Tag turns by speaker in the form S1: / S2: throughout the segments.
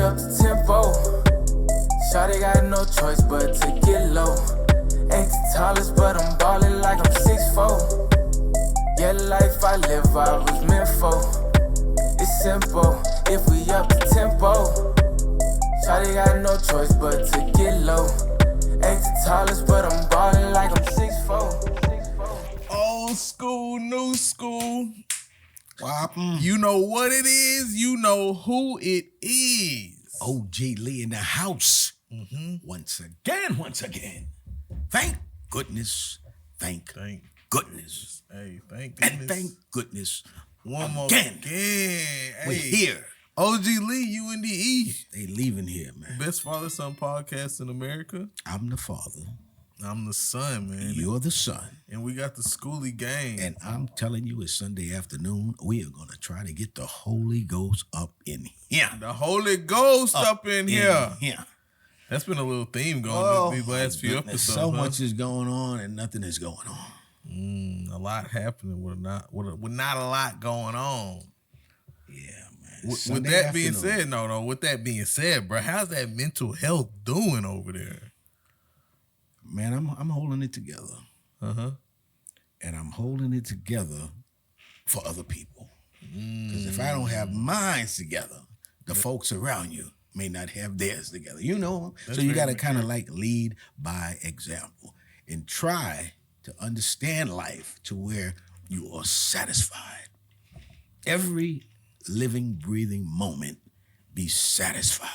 S1: up the tempo. Shawty got no choice but to get low. Ain't the tallest, but I'm ballin' like I'm 6'4". Yeah, the life I live, I was meant for. It's simple, if we up the tempo. Shawty got no choice but to get low. Ain't the tallest, but I'm ballin' like I'm 6'4".
S2: Old school, new school. You know what it is. You know who it is.
S3: OG Lee in the house. Once again. Thank goodness. Thank goodness.
S2: Hey, thank goodness.
S3: And thank goodness.
S2: One more
S3: again.
S2: Hey.
S3: We're here.
S2: OG Lee, you in the East.
S3: They leaving here, man.
S2: Best father-son podcast in America.
S3: I'm the father.
S2: I'm the son, man.
S3: You're the son.
S2: And we got the Schoolie gang.
S3: And I'm telling you, it's Sunday afternoon. We are going to try to get the Holy Ghost up in here.
S2: The Holy Ghost up in here.
S3: Yeah.
S2: That's been a little theme going these last few
S3: goodness.
S2: episodes.
S3: So much is going on and nothing is going on.
S2: A lot happening with not a lot going on.
S3: Yeah, man.
S2: With that being said, with that being said, bro, how's that mental health doing over there?
S3: Man, I'm holding it together. And I'm holding it together for other people. Because if I don't have mine together, the folks around you may not have theirs together. You know? So you got to kind of like lead by example and try to understand life to where you are satisfied. Every living, breathing moment, be satisfied.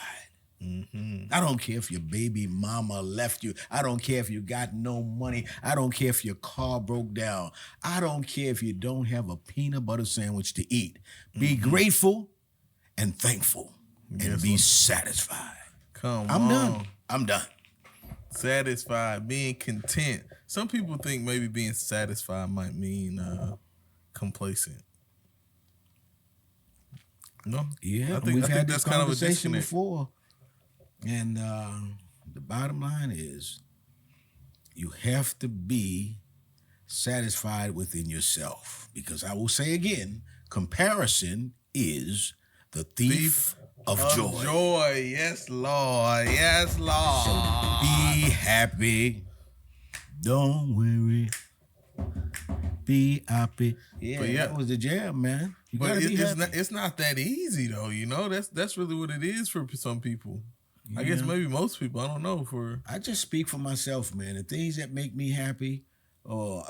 S3: I don't care if your baby mama left you. I don't care if you got no money. I don't care if your car broke down. I don't care if you don't have a peanut butter sandwich to eat. Be grateful and thankful and be satisfied. I'm done.
S2: Satisfied, being content. Some people think maybe being satisfied might mean complacent. No?
S3: Yeah, we've had this conversation before. And the bottom line is you have to be satisfied within yourself. Because I will say again, comparison is the thief of joy.
S2: Joy, yes, Lord. Yes, Lord.
S3: So be happy. Don't worry. Be happy. Yeah, that was the jam, man. You gotta be happy.
S2: It's not that easy, though. You know, that's really what it is for some people. I guess maybe most people. I don't know.
S3: I just speak for myself, man. The things that make me happy, or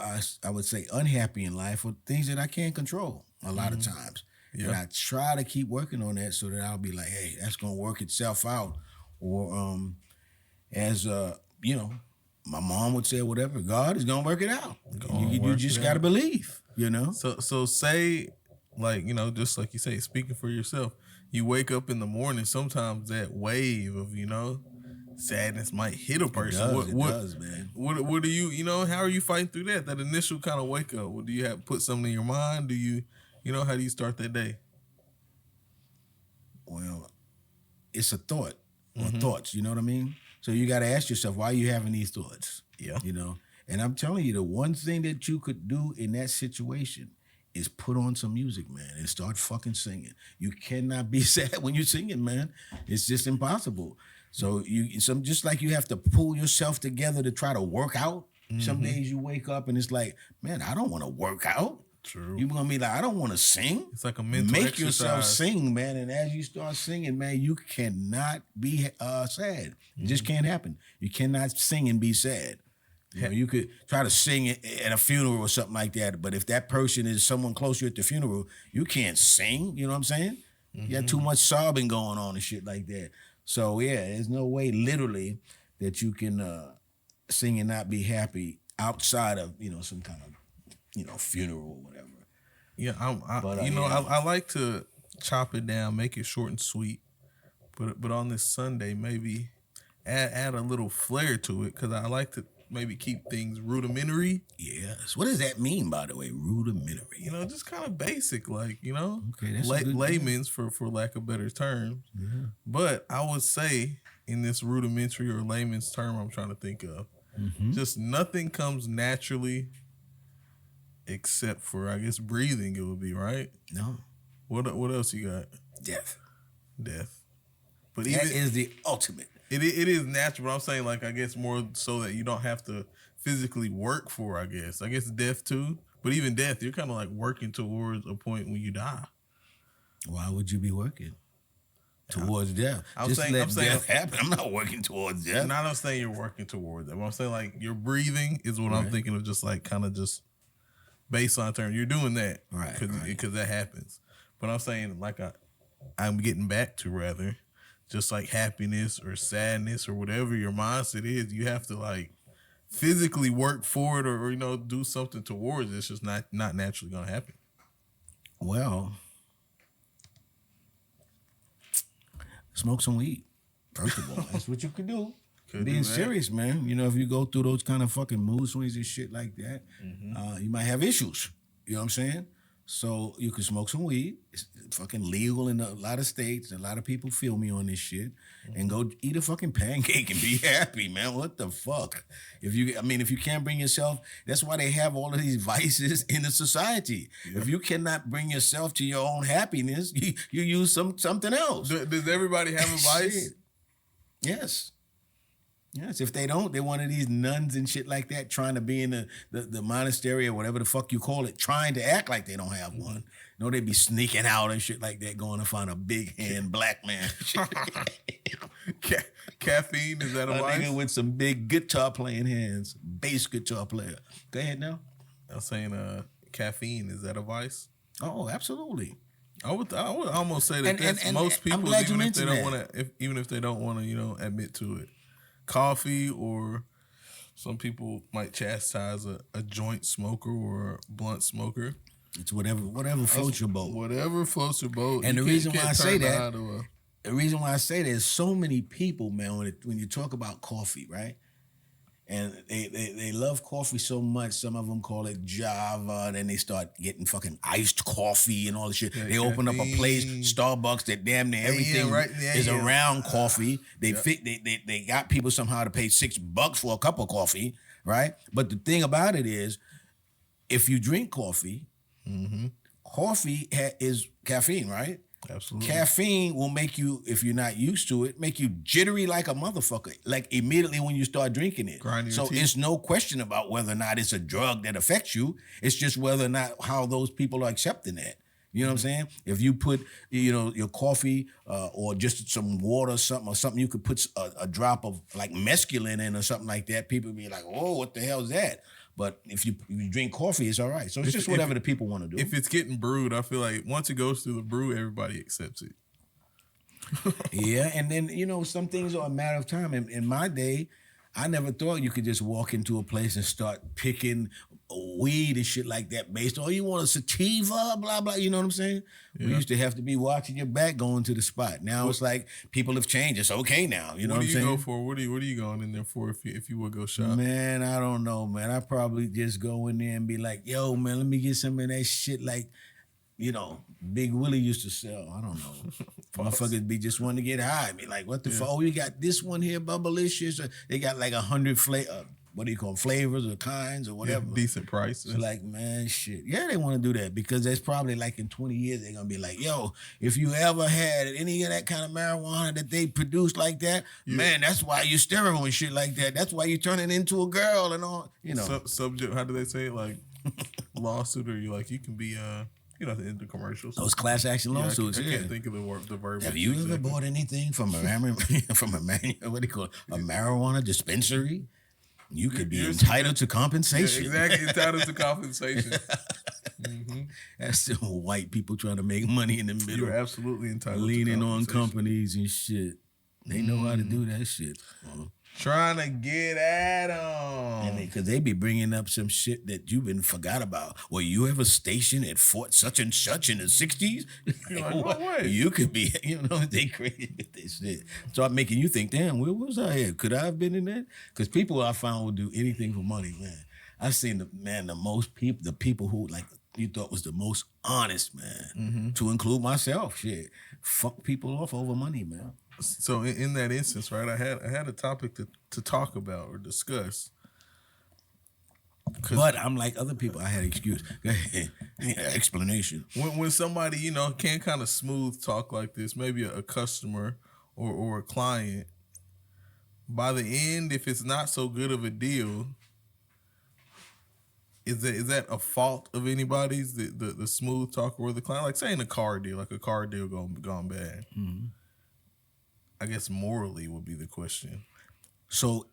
S3: I would say unhappy in life, are things that I can't control a lot of times. And I try to keep working on that so that I'll be like, hey, that's gonna work itself out. Or as my mom would say, whatever, God is gonna work it out. You just gotta believe, you know.
S2: So say, like, just like you say, speaking for yourself. You wake up in the morning, sometimes that wave of, sadness might hit a person.
S3: It does, man.
S2: What do you, how are you fighting through that initial kind of wake up? Do you have to put something in your mind? Do you, how do you start that day?
S3: Well, it's a thought or thoughts, you know what I mean? So you got to ask yourself, why are you having these thoughts?
S2: Yeah.
S3: And I'm telling you, the one thing that you could do in that situation is put on some music, man, and start fucking singing. You cannot be sad when you're singing, man. It's just impossible. So just like you have to pull yourself together to try to work out. Some days you wake up and it's like, man, I don't want to work out.
S2: True.
S3: You're gonna be like, I don't want to sing.
S2: It's like a mental
S3: Make
S2: exercise.
S3: yourself sing, man. And as you start singing, man, you cannot be sad. It just can't happen. You cannot sing and be sad. You could try to sing at a funeral or something like that, but if that person is someone close to you at the funeral, you can't sing. You know what I'm saying? You got too much sobbing going on and shit like that. So yeah, there's no way literally that you can sing and not be happy outside of some kind of funeral or whatever.
S2: Yeah, I like to chop it down, make it short and sweet, but on this Sunday maybe add a little flair to it because I like to maybe keep things rudimentary.
S3: Yes. What does that mean, by the way? Rudimentary.
S2: Just kind of basic, like,
S3: Okay, that's
S2: layman's for lack of better terms.
S3: Yeah.
S2: But I would say in this rudimentary or layman's term I'm trying to think of, just nothing comes naturally except for, I guess, breathing it would be, right?
S3: No.
S2: What else you got?
S3: Death.
S2: But
S3: that is the ultimate.
S2: It is natural, but I'm saying, like, I guess more so that you don't have to physically work for, I guess death too. But even death, you're kind of like working towards a point when you die.
S3: Why would you be working towards death?
S2: I'm saying
S3: death happen. I'm not working towards death.
S2: Not I'm saying you're working towards that. But I'm saying, like, your breathing is what I'm thinking of, just like kind of just baseline term. You're doing that,
S3: right?
S2: Because that happens. But I'm saying, like, I'm getting back to rather. Just like happiness or sadness or whatever your mindset is, you have to like physically work for it or do something towards it. It's just not naturally gonna happen.
S3: Well, smoke some weed. First of all, that's what you could do. Being serious, man. If you go through those kind of fucking mood swings and shit like that, you might have issues. You know what I'm saying? So you can smoke some weed. It's fucking legal in a lot of states. A lot of people feel me on this shit. And go eat a fucking pancake and be happy, man. What the fuck? If you can't bring yourself, that's why they have all of these vices in the society. Yeah. If you cannot bring yourself to your own happiness, you use something else.
S2: Does everybody have a vice?
S3: Yes. Yes, if they don't, they're one of these nuns and shit like that trying to be in the monastery or whatever the fuck you call it, trying to act like they don't have one. They be sneaking out and shit like that, going to find a big hand black man.
S2: Caffeine, is that a vice?
S3: Nigga with some big guitar playing hands, bass guitar player. Go ahead now.
S2: I'm saying caffeine, is that a vice?
S3: Oh, absolutely.
S2: I would almost say that that's most people, even if they don't want to, admit to it. Coffee, or some people might chastise a joint smoker or a blunt smoker.
S3: It's whatever floats your boat.
S2: Whatever floats your boat.
S3: And the reason why I say that is so many people, man, when you talk about coffee, right? And they love coffee so much, some of them call it Java, then they start getting fucking iced coffee and all this shit. Yeah, they open up a place, Starbucks, that damn near everything is around coffee. They got people somehow to pay $6 for a cup of coffee, right? But the thing about it is, if you drink coffee, coffee is caffeine, right?
S2: Absolutely.
S3: Caffeine will make you, if you're not used to it, make you jittery like a motherfucker, like immediately when you start drinking it. So it's no question about whether or not it's a drug that affects you. It's just whether or not how those people are accepting that. You know what I'm saying? If you put, your coffee or just some water or something you could put a drop of like mescaline in or something like that, people be like, oh, what the hell is that? But if you drink coffee, it's all right. So it's just whatever the people want to do.
S2: If it's getting brewed, I feel like once it goes through the brew, everybody accepts it.
S3: Yeah, and then, some things are a matter of time. In my day, I never thought you could just walk into a place and start picking weed and shit like that based on, you want a sativa, blah, blah, you know what I'm saying? Yeah. We used to have to be watching your back going to the spot. Now it's like people have changed. It's okay now. You know what I'm saying?
S2: What do you go for? What are you going in there for if you would go shop?
S3: Man, I don't know, man. I probably just go in there and be like, yo, man, let me get some of that shit like, Big Willie used to sell. I don't know. Motherfuckers be just wanting to get high. Be like, what the fuck? Oh, you got this one here, Bubblicious. They got like 100 flavors or kinds or whatever.
S2: Yeah, decent prices.
S3: So like, man, shit. Yeah, they want to do that because that's probably like in 20 years, they're going to be like, yo, if you ever had any of that kind of marijuana that they produce like that, man, that's why you're sterile and shit like that. That's why you're turning into a girl and all,
S2: Subject, how do they say it? Like lawsuit, or you can be, at the end of commercials.
S3: Those class action lawsuits.
S2: I can't think of the verb.
S3: Have you ever bought anything from a marijuana dispensary? You could be entitled to compensation.
S2: Yeah, exactly, entitled to compensation.
S3: That's the white people trying to make money in the middle.
S2: You're absolutely entitled
S3: leaning on companies and shit. They know how to do that shit.
S2: Trying to get at them.
S3: Because they be bringing up some shit that you been forgot about. Were you ever stationed at Fort such and such in the 60s?
S2: You're like, what way?
S3: You could be, they crazy with this shit. Start making you think, damn, where was I at? Could I have been in that? Because people I found would do anything for money, man. I've seen the people who like you thought was the most honest, man, to include myself, shit. Fuck people off over money, man.
S2: So in that instance, right, I had a topic to talk about or discuss.
S3: But I'm like other people. I had an excuse. Go ahead. Explanation.
S2: When somebody, can kind of smooth talk like this, maybe a customer or a client, by the end, if it's not so good of a deal, is that a fault of anybody's, the smooth talker or the client? Like saying a car deal, like a car deal gone bad. Mm-hmm. I guess morally would be the question.
S3: So,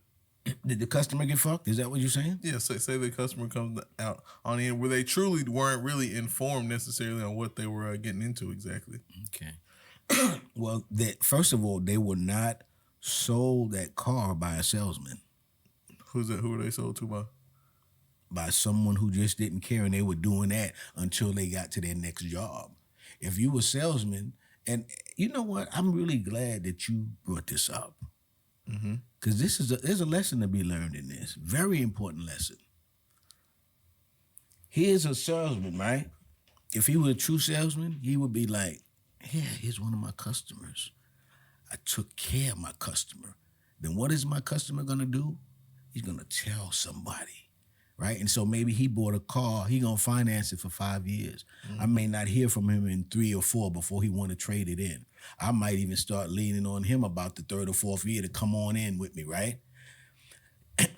S3: did the customer get fucked? Is that what you're saying?
S2: Yeah, say the customer comes out on the end where they truly weren't really informed necessarily on what they were getting into exactly.
S3: Okay. Well, first of all, they were not sold that car by a salesman.
S2: Who's that? Who were they sold to by?
S3: By someone who just didn't care, and they were doing that until they got to their next job. If you were a salesman, and you know what? I'm really glad that you brought this up. Because there's a lesson to be learned in this. Very important lesson. Here's a salesman, right? If he were a true salesman, he would be like, yeah, here's one of my customers. I took care of my customer. Then what is my customer going to do? He's going to tell somebody, right? And so maybe he bought a car. He going to finance it for 5 years. I may not hear from him in 3 or 4 before he want to trade it in. I might even start leaning on him about the 3rd or 4th year to come on in with me, right?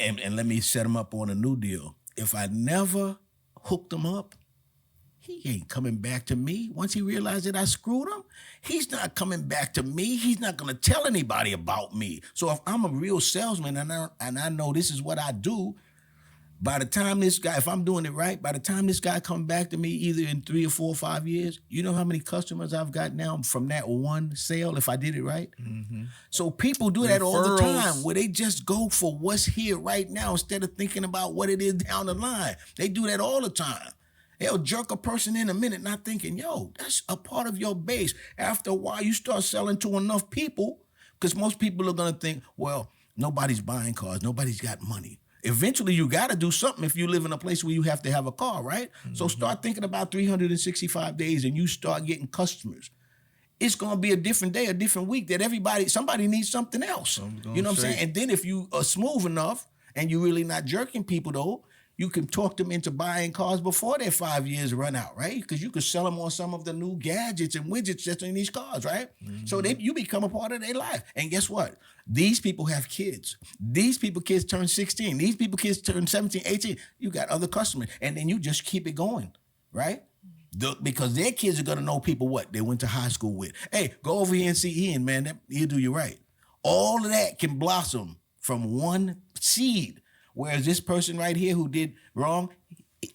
S3: And let me set him up on a new deal. If I never hooked him up, he ain't coming back to me. Once he realized that I screwed him, he's not coming back to me. He's not going to tell anybody about me. So if I'm a real salesman and I know this is what I do, by the time this guy, if I'm doing it right, by the time this guy come back to me either in 3 or 4 or 5 years, you know how many customers I've got now from that one sale if I did it right? Mm-hmm. So people do that all the time where they just go for what's here right now instead of thinking about what it is down the line. They do that all the time. They'll jerk a person in a minute not thinking, yo, that's a part of your base. After a while, you start selling to enough people because most people are going to think, well, nobody's buying cars. Nobody's got money. Eventually, you got to do something if you live in a place where you have to have a car, right? Mm-hmm. So start thinking about 365 days and you start getting customers. It's going to be a different day, a different week that somebody needs something else. You know what I'm saying? And then if you are smooth enough and you're really not jerking people, though, you can talk them into buying cars before their 5 years run out, right? Because you can sell them on some of the new gadgets and widgets that's in these cars, right? Mm-hmm. So you become a part of their life. And guess what? These people have kids. These people kids turn 16. These people kids turn 17, 18. You got other customers. And then you just keep it going, right? Because their kids are going to know people what they went to high school with. Hey, go over here and see Ian, man. He'll do you right. All of that can blossom from one seed. Whereas this person right here who did wrong,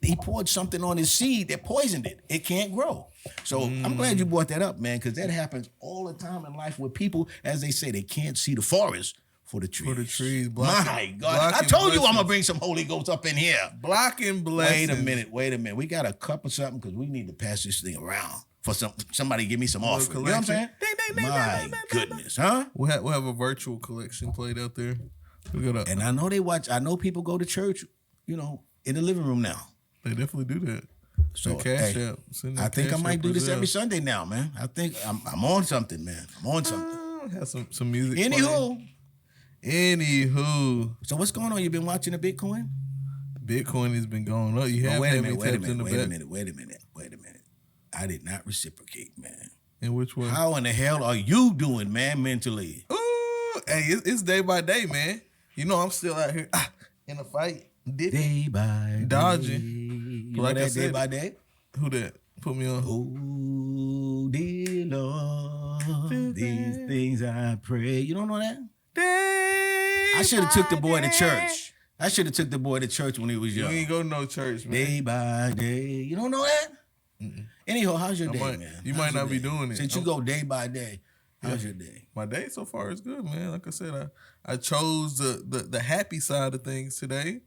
S3: he poured something on his seed that poisoned it. It can't grow. So I'm glad you brought that up, man, because that happens all the time in life with people, as they say, they can't see the forest for the trees.
S2: For the trees.
S3: My God. I told you I'm going to bring some Holy Ghost up in here.
S2: Blocking blessings.
S3: Wait a minute. We got a cup of something because we need to pass this thing around for somebody give me some offering. You know what I'm saying? My goodness, huh?
S2: We'll have a virtual collection played out there.
S3: And I know they watch. I know people go to church, in the living room now.
S2: They definitely do that.
S3: So I think I might do this every Sunday now, man. I think I'm on something, man. I'm on something.
S2: Have some music.
S3: Anywho. So what's going on? You been watching the Bitcoin?
S2: Bitcoin has been going up. You have
S3: wait a minute. I did not reciprocate, man.
S2: In which way?
S3: How in the hell are you doing, man, mentally?
S2: Ooh, hey, it's day by day, man. I'm still out here in a fight.
S3: Day by
S2: dodging.
S3: Day. You like know that day by day?
S2: Who that? Put me on.
S3: Oh, dear Lord, these things I pray. You don't know that? I should have took the boy to church when he was young.
S2: You ain't go to no church, man.
S3: Day by day. You don't know that? Mm-mm. Anyhow, how's your day, man?
S2: You might not be doing it.
S3: Since you go day by day, how's your day?
S2: My day so far is good, man. Like I said, I chose the happy side of things today,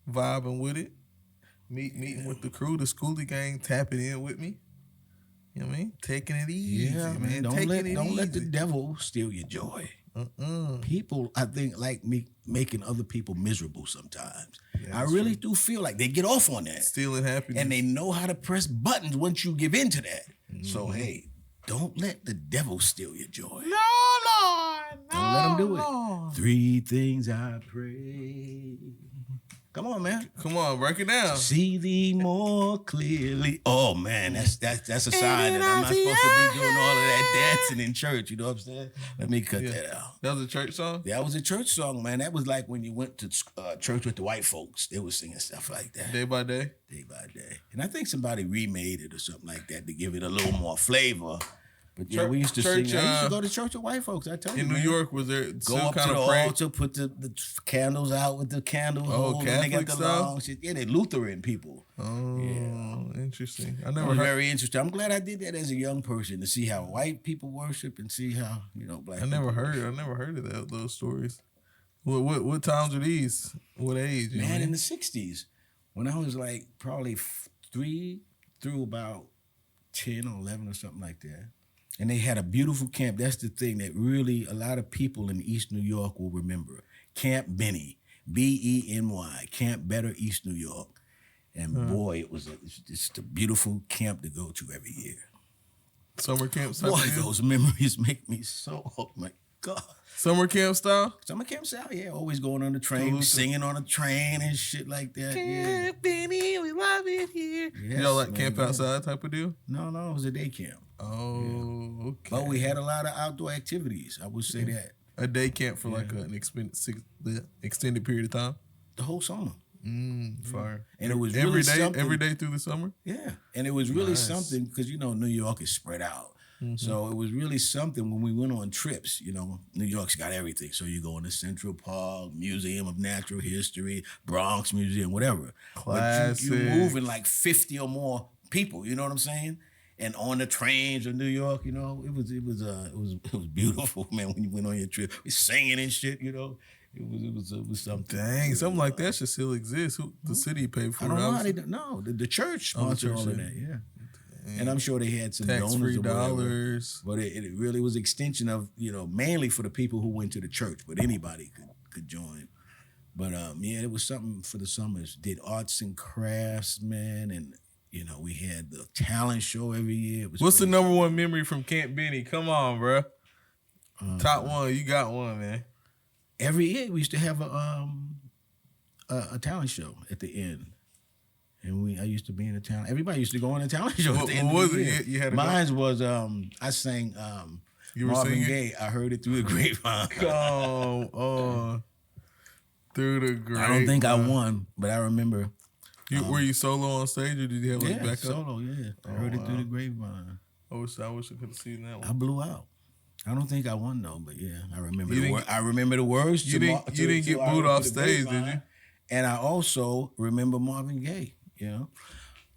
S2: vibing with it, meeting with the crew, the Schoolie gang, tapping in with me. You know what I mean? Taking it easy, man. Don't let the devil steal your joy. People, I think, like me making other people miserable sometimes. Yeah, I really do feel like they get off on that. Stealing happiness.
S3: And they know how to press buttons once you give in to that. Mm-hmm. So, hey, don't let the devil steal your joy.
S2: No, Lord.
S3: Don't let him do it. 3 things I pray. Come on, man.
S2: Come on, break it down.
S3: See thee more clearly. Oh man, that's a sign that I'm not supposed to be doing all of that dancing in church. You know what I'm saying? Let me cut that out.
S2: That was a church song?
S3: That was a church song, man. That was like when you went to church with the white folks. They were singing stuff like that.
S2: Day by day?
S3: Day by day. And I think somebody remade it or something like that to give it a little more flavor. But yeah, we used to sing. I used to go to church with white folks. I tell you,
S2: in New York, was there
S3: go up to the altar, put the candles out with the candle.
S2: Oh, Catholic style.
S3: Yeah, they Lutheran people.
S2: Oh, yeah. Interesting. I never
S3: heard. Very interesting. I'm glad I did that as a young person to see how white people worship and see how black. I
S2: never heard of those stories. What times are these? What age?
S3: Man, in the '60s, when I was like probably 3 through about 10 or 11 or something like that. And they had a beautiful camp. That's the thing that really a lot of people in East New York will remember. Camp Benny, Beny, Camp Better, East New York. And boy, it's just a beautiful camp to go to every year.
S2: Summer camp
S3: style? Boy, those memories make me so, oh my God.
S2: Summer camp style?
S3: Summer camp style, yeah. Always going on the train, singing on a train and shit like that.
S2: Camp Benny, we love it here. Yes, y'all like camp outside type of deal?
S3: No, it was a day camp.
S2: Oh, okay.
S3: But we had a lot of outdoor activities. I would say that.
S2: A day camp for like an extended period of time?
S3: The whole summer.
S2: Fire.
S3: And it was really something.
S2: Every day through the summer?
S3: Yeah. And it was really something because, New York is spread out. Mm-hmm. So it was really something when we went on trips. New York's got everything. So you go into Central Park, Museum of Natural History, Bronx Museum, whatever.
S2: Classic.
S3: But you're moving like 50 or more people, you know what I'm saying? And on the trains of New York, it was beautiful, man. When you went on your trip, we singing and shit, it was something.
S2: Dang, something like that should still exist. The city paid for it.
S3: I don't know how they do. No, the church sponsored all of that. Yeah, dang. And I'm sure they had some
S2: tax-free dollars.
S3: But it really was extension of mainly for the people who went to the church, but anybody could join. But it was something for the summers. Did arts and crafts, man, and. We had the talent show every year.
S2: What's the number one memory from Camp Benny? Come on, bro. Top one. You got one, man.
S3: Every year we used to have a talent show at the end. And I used to be in the talent. Everybody used to go on a talent show at the end of the year.
S2: You had
S3: Mine was, I sang Marvin Gaye. I heard it through the grapevine.
S2: Through the grapevine.
S3: I don't think I won, but I remember...
S2: were you solo on stage or did you have backup?
S3: Solo, yeah. I heard it through the grapevine.
S2: I wish I could have seen that one.
S3: I blew out. I don't think I won though, but yeah, I remember I remember the words.
S2: You didn't get booed off stage, did you?
S3: And I also remember Marvin Gaye. No,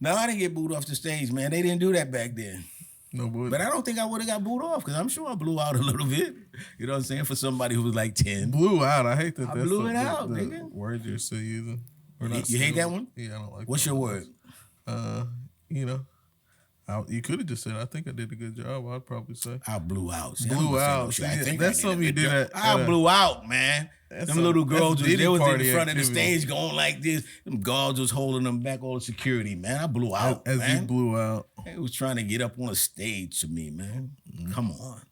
S3: I didn't get booed off the stage, man. They didn't do that back then.
S2: No,
S3: but I don't think I would have got booed off because I'm sure I blew out a little bit. You know what I'm saying? For somebody who was like 10.
S2: Blew out. I hate that.
S3: I blew it out, nigga.
S2: Word you're still using.
S3: You hate that one?
S2: Yeah, I don't like.
S3: What's your word?
S2: You could have just said, "I think I did a good job." I'd probably say,
S3: "I blew out."
S2: Blew out.
S3: I think
S2: that's something you did.
S3: I blew out, man. Them little girls, they was in front of the stage going like this. Them guards was holding them back, all the security, man. I blew out,
S2: man. As you blew out.
S3: They was trying to get up on a stage to me, man. Come on.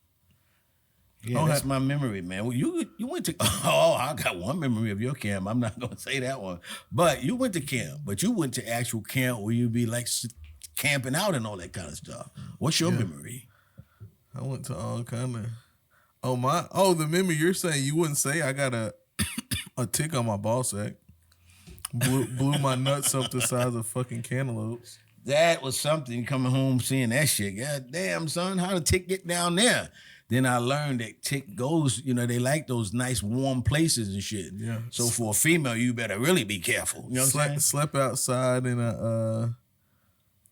S3: Yeah, that's my memory, man. Well, you went to, I got one memory of your camp. I'm not going to say that one. But you went to camp. But you went to actual camp where you be like camping out and all that kind of stuff. What's your memory?
S2: I went to all kind of, the memory you're saying, you wouldn't say I got a tick on my ball sack. Blew my nuts up the size of fucking cantaloupes.
S3: That was something coming home seeing that shit. God damn, son, how the tick get down there? Then I learned that tick goes, they like those nice warm places and shit.
S2: Yeah.
S3: So for a female, you better really be careful. You know what I'm saying?
S2: Slept outside in a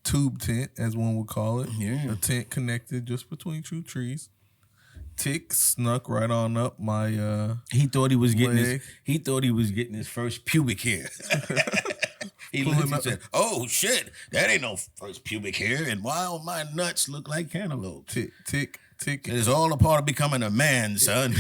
S2: tube tent, as one would call it.
S3: Yeah.
S2: A tent connected just between two trees. Tick snuck right on up my
S3: He thought he was getting
S2: leg.
S3: his first pubic hair. He looked and said, "Oh shit, that ain't no first pubic hair, and why all my nuts look like cantaloupe?"
S2: Tick.
S3: It's all a part of becoming a man, son.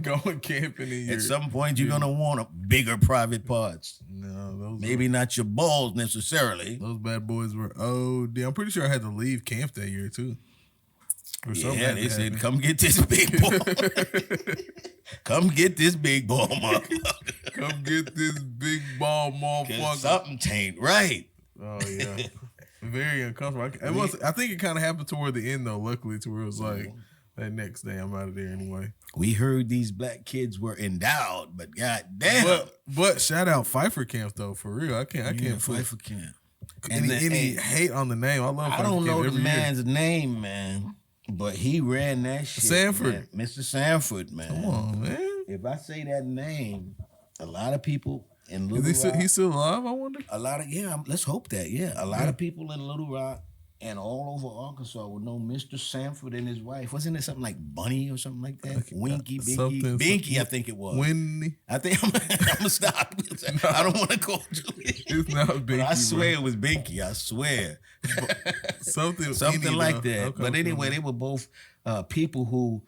S2: Going camping in
S3: At some point, you're gonna want bigger private parts.
S2: No,
S3: maybe not your balls necessarily.
S2: Those bad boys were. I'm pretty sure I had to leave camp that year too.
S3: Yeah, they said, "Come get this big boy. Come get this big boy, motherfucker."
S2: Come get this big ball motherfucker.
S3: Something tain't right.
S2: Oh yeah, very uncomfortable. I think it kind of happened toward the end though. Luckily, to where it was like that next day I'm out of there anyway.
S3: We heard these black kids were endowed, but goddamn.
S2: But shout out Pfeiffer Camp though, for real. I can't
S3: Pfeiffer Camp.
S2: Any hate on the name. I love.
S3: I don't know the man's name, man, but he ran that shit.
S2: Sanford,
S3: man. Mr. Sanford, man.
S2: Come on, man.
S3: If I say that name, a lot of people in Little Rock.
S2: He's still alive, I wonder?
S3: Let's hope that, A lot of people in Little Rock and all over Arkansas would know Mr. Sanford and his wife. Wasn't it something like Bunny or something like that? Winky, Binky? Binky, I think it was.
S2: Winnie.
S3: I think I'm going to stop. I don't want to call you.
S2: It's not Binky.
S3: But I swear it was Binky. I swear. Something like that. Okay, but anyway, they were both people who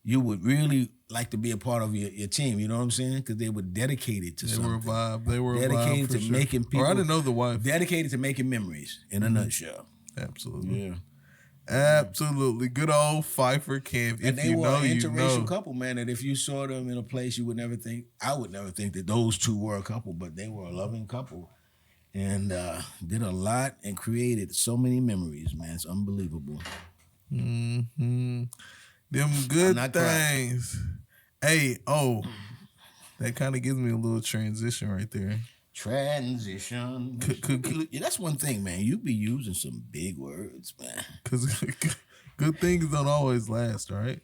S3: you would really like to be a part of your team. You know what I'm saying? Because they were dedicated to something.
S2: They were
S3: dedicated to making people.
S2: Or I didn't know the wife.
S3: Dedicated to making memories in a nutshell.
S2: Absolutely.
S3: Yeah.
S2: Absolutely. Good old Pfeiffer Camp.
S3: And they were an interracial couple, man, that if you saw them in a place, I would never think that those two were a couple, but they were a loving couple. And did a lot and created so many memories, man. It's unbelievable.
S2: Mm-hmm. Them good things. Hey, that kind of gives me a little transition right there.
S3: Transition. That's one thing, man. You be using some big words, man.
S2: Because good things don't always last, right?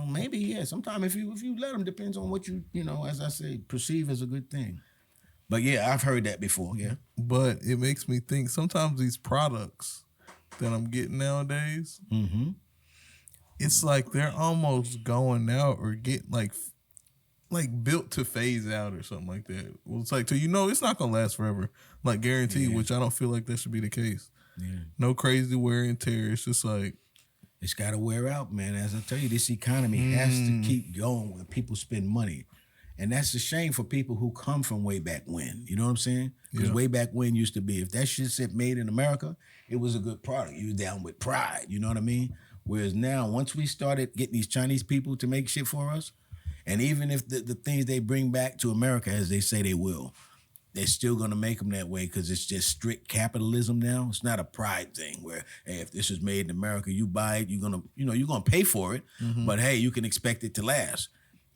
S3: Maybe, yeah. Sometimes if you let them, depends on what you as I say, perceive as a good thing. But yeah, I've heard that before, yeah.
S2: But it makes me think sometimes these products that I'm getting nowadays, it's like they're almost going out or get like built to phase out or something like that. Well, it's like, it's not going to last forever. Like guaranteed, which I don't feel like that should be the case. Yeah. No crazy wear and tear. It's just like.
S3: It's got to wear out, man. As I tell you, this economy has to keep going where people spend money. And that's a shame for people who come from way back when. You know what I'm saying? Because way back when used to be, if that shit said made in America, it was a good product. You was down with pride. You know what I mean? Whereas now, once we started getting these Chinese people to make shit for us, and even if the things they bring back to America, as they say they will, they're still going to make them that way because it's just strict capitalism now. It's not a pride thing where, hey, if this is made in America, you buy it, you're going to pay for it, but hey, you can expect it to last.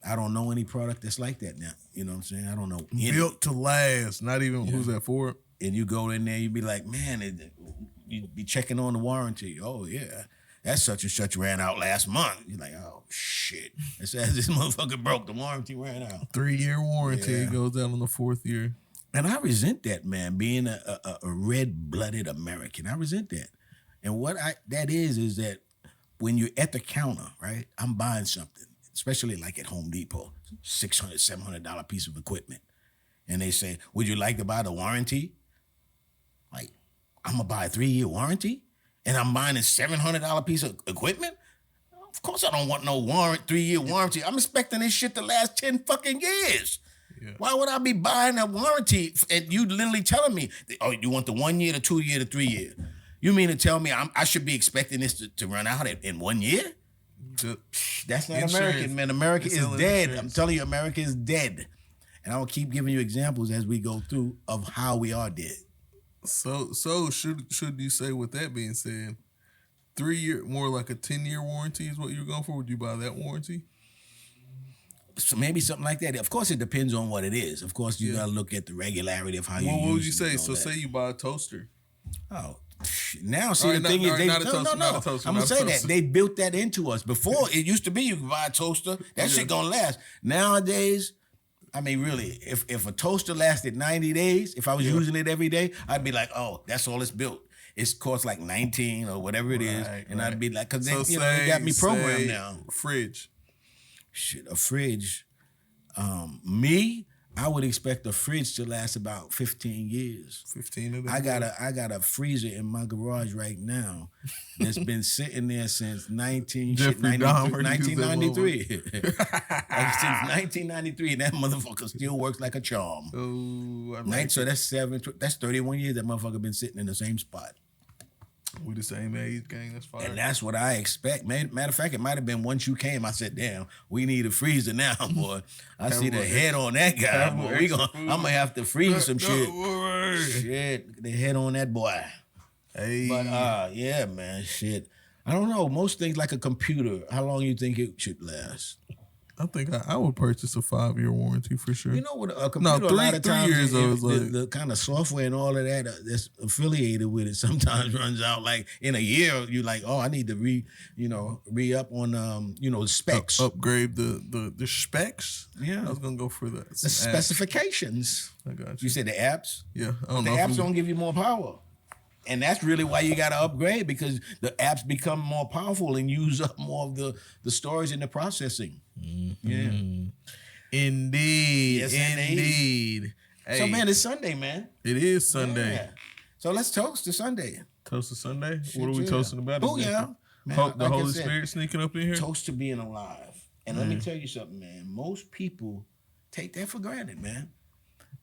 S3: I don't know any product that's like that now. You know what I'm saying? I don't know.
S2: Built to last, not even who's that for?
S3: And you go in there, you be like, man, you be checking on the warranty. Oh, yeah. That such and such ran out last month. You're like, oh, shit. It says this motherfucker broke. The warranty ran out.
S2: 3-year warranty. It goes out on the 4th year.
S3: And I resent that, man, being a red-blooded American. I resent that. And what that is that when you're at the counter, right, I'm buying something, especially like at Home Depot, $600, $700 piece of equipment. And they say, would you like to buy the warranty? Like, I'm going to buy a 3-year warranty? And I'm buying a $700 piece of equipment? Of course I don't want no 3-year warranty. I'm expecting this shit to last 10 fucking years. Yeah. Why would I be buying a warranty and you literally telling me, oh, you want the 1 year, the 2 year, the 3 year? You mean to tell me I should be expecting this to run out in 1 year? That's not American, man. America is dead. I'm telling you, America is dead. And I will keep giving you examples as we go through of how we are dead.
S2: So should you say, with that being said, 3-year, more like a 10-year warranty is what you're going for? Would you buy that warranty?
S3: So maybe something like that. Of course, it depends on what it is. Of course, you got to look at the regularity of how you use it.
S2: What would you say? So say you buy a toaster.
S3: Oh, now see, the thing is,
S2: not a toaster.
S3: I'm going to say that. They built that into us. Before, it used to be you could buy a toaster. That shit going to last. Nowadays, I mean, really, if a toaster lasted 90 days, if I was using it every day, I'd be like, oh, that's all it's built. It's cost like 19 or whatever it is. And I'd be like, because they got me programmed now.
S2: Fridge.
S3: Shit, a fridge. I would expect a fridge to last about 15 years.
S2: 15 of them?
S3: I got a freezer in my garage right now that's been sitting there since 1993. Since 1993, and that motherfucker still works like a charm.
S2: Oh,
S3: so that's 31 years that motherfucker been sitting in the same spot.
S2: We the same age, gang. That's fine.
S3: And that's what I expect. Matter of fact, it might have been once you came, I said, damn, we need a freezer now, boy. I see the head on that guy. Boy. I'm going to have to freeze some shit. Shit, the head on that boy.
S2: Hey.
S3: But, yeah, man, shit. I don't know. Most things like a computer, how long you think it should last?
S2: I think I would purchase a 5-year warranty for sure.
S3: You know what? A computer, a lot of times,
S2: 3 years
S3: the kind of software and all of that that's affiliated with it sometimes runs out. Like in a year, you're like, oh, I need to re-up on, the specs.
S2: Upgrade the specs?
S3: Yeah.
S2: I was going to go for that.
S3: The specifications.
S2: I got
S3: You said the apps?
S2: Yeah.
S3: The apps don't give you more power. And that's really why you got to upgrade, because the apps become more powerful and use up more of the storage and the processing. Mm-hmm. Yeah.
S2: Indeed.
S3: Yes,
S2: indeed.
S3: Hey. So, man, it's Sunday, man.
S2: It is Sunday.
S3: Yeah. So let's toast to Sunday.
S2: Toast to Sunday? What are we toasting about?
S3: Oh, yeah. Man,
S2: the Holy Spirit sneaking up in here?
S3: Toast to being alive. And let me tell you something, man. Most people take that for granted, man.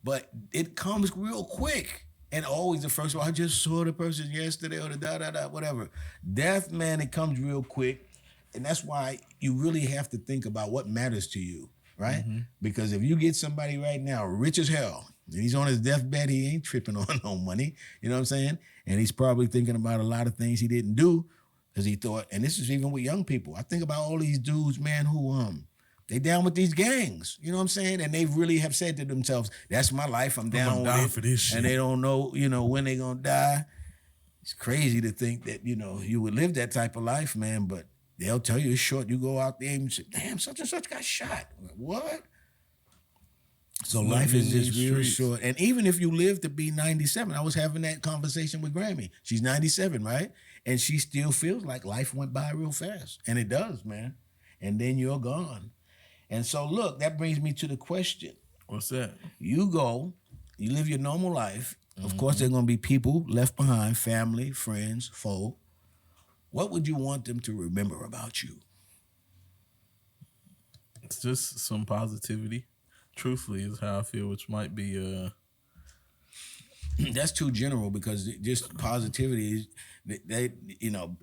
S3: But it comes real quick. And always the first one, I just saw the person yesterday or the whatever. Death, man, it comes real quick. And that's why you really have to think about what matters to you, right? Mm-hmm. Because if you get somebody right now, rich as hell, and he's on his deathbed, he ain't tripping on no money, you know what I'm saying? And he's probably thinking about a lot of things he didn't do because he thought, and this is even with young people. I think about all these dudes, man, who they down with these gangs, you know what I'm saying? And they really have said to themselves, that's my life, I'm down with it.
S2: For this shit.
S3: And they don't know, when they gonna die. It's crazy to think that, you would live that type of life, man, but they'll tell you it's short. You go out there and say, damn, such and such got shot. What? So life is just real short. And even if you live to be 97, I was having that conversation with Grammy. She's 97, right? And she still feels like life went by real fast. And it does, man. And then you're gone. And so, look, that brings me to the question.
S2: What's that?
S3: You live your normal life. Mm-hmm. Of course, there are going to be people left behind, family, friends, foe. What would you want them to remember about you?
S2: It's just some positivity. Truthfully, is how I feel, which might be...
S3: That's too general, because just positivity is,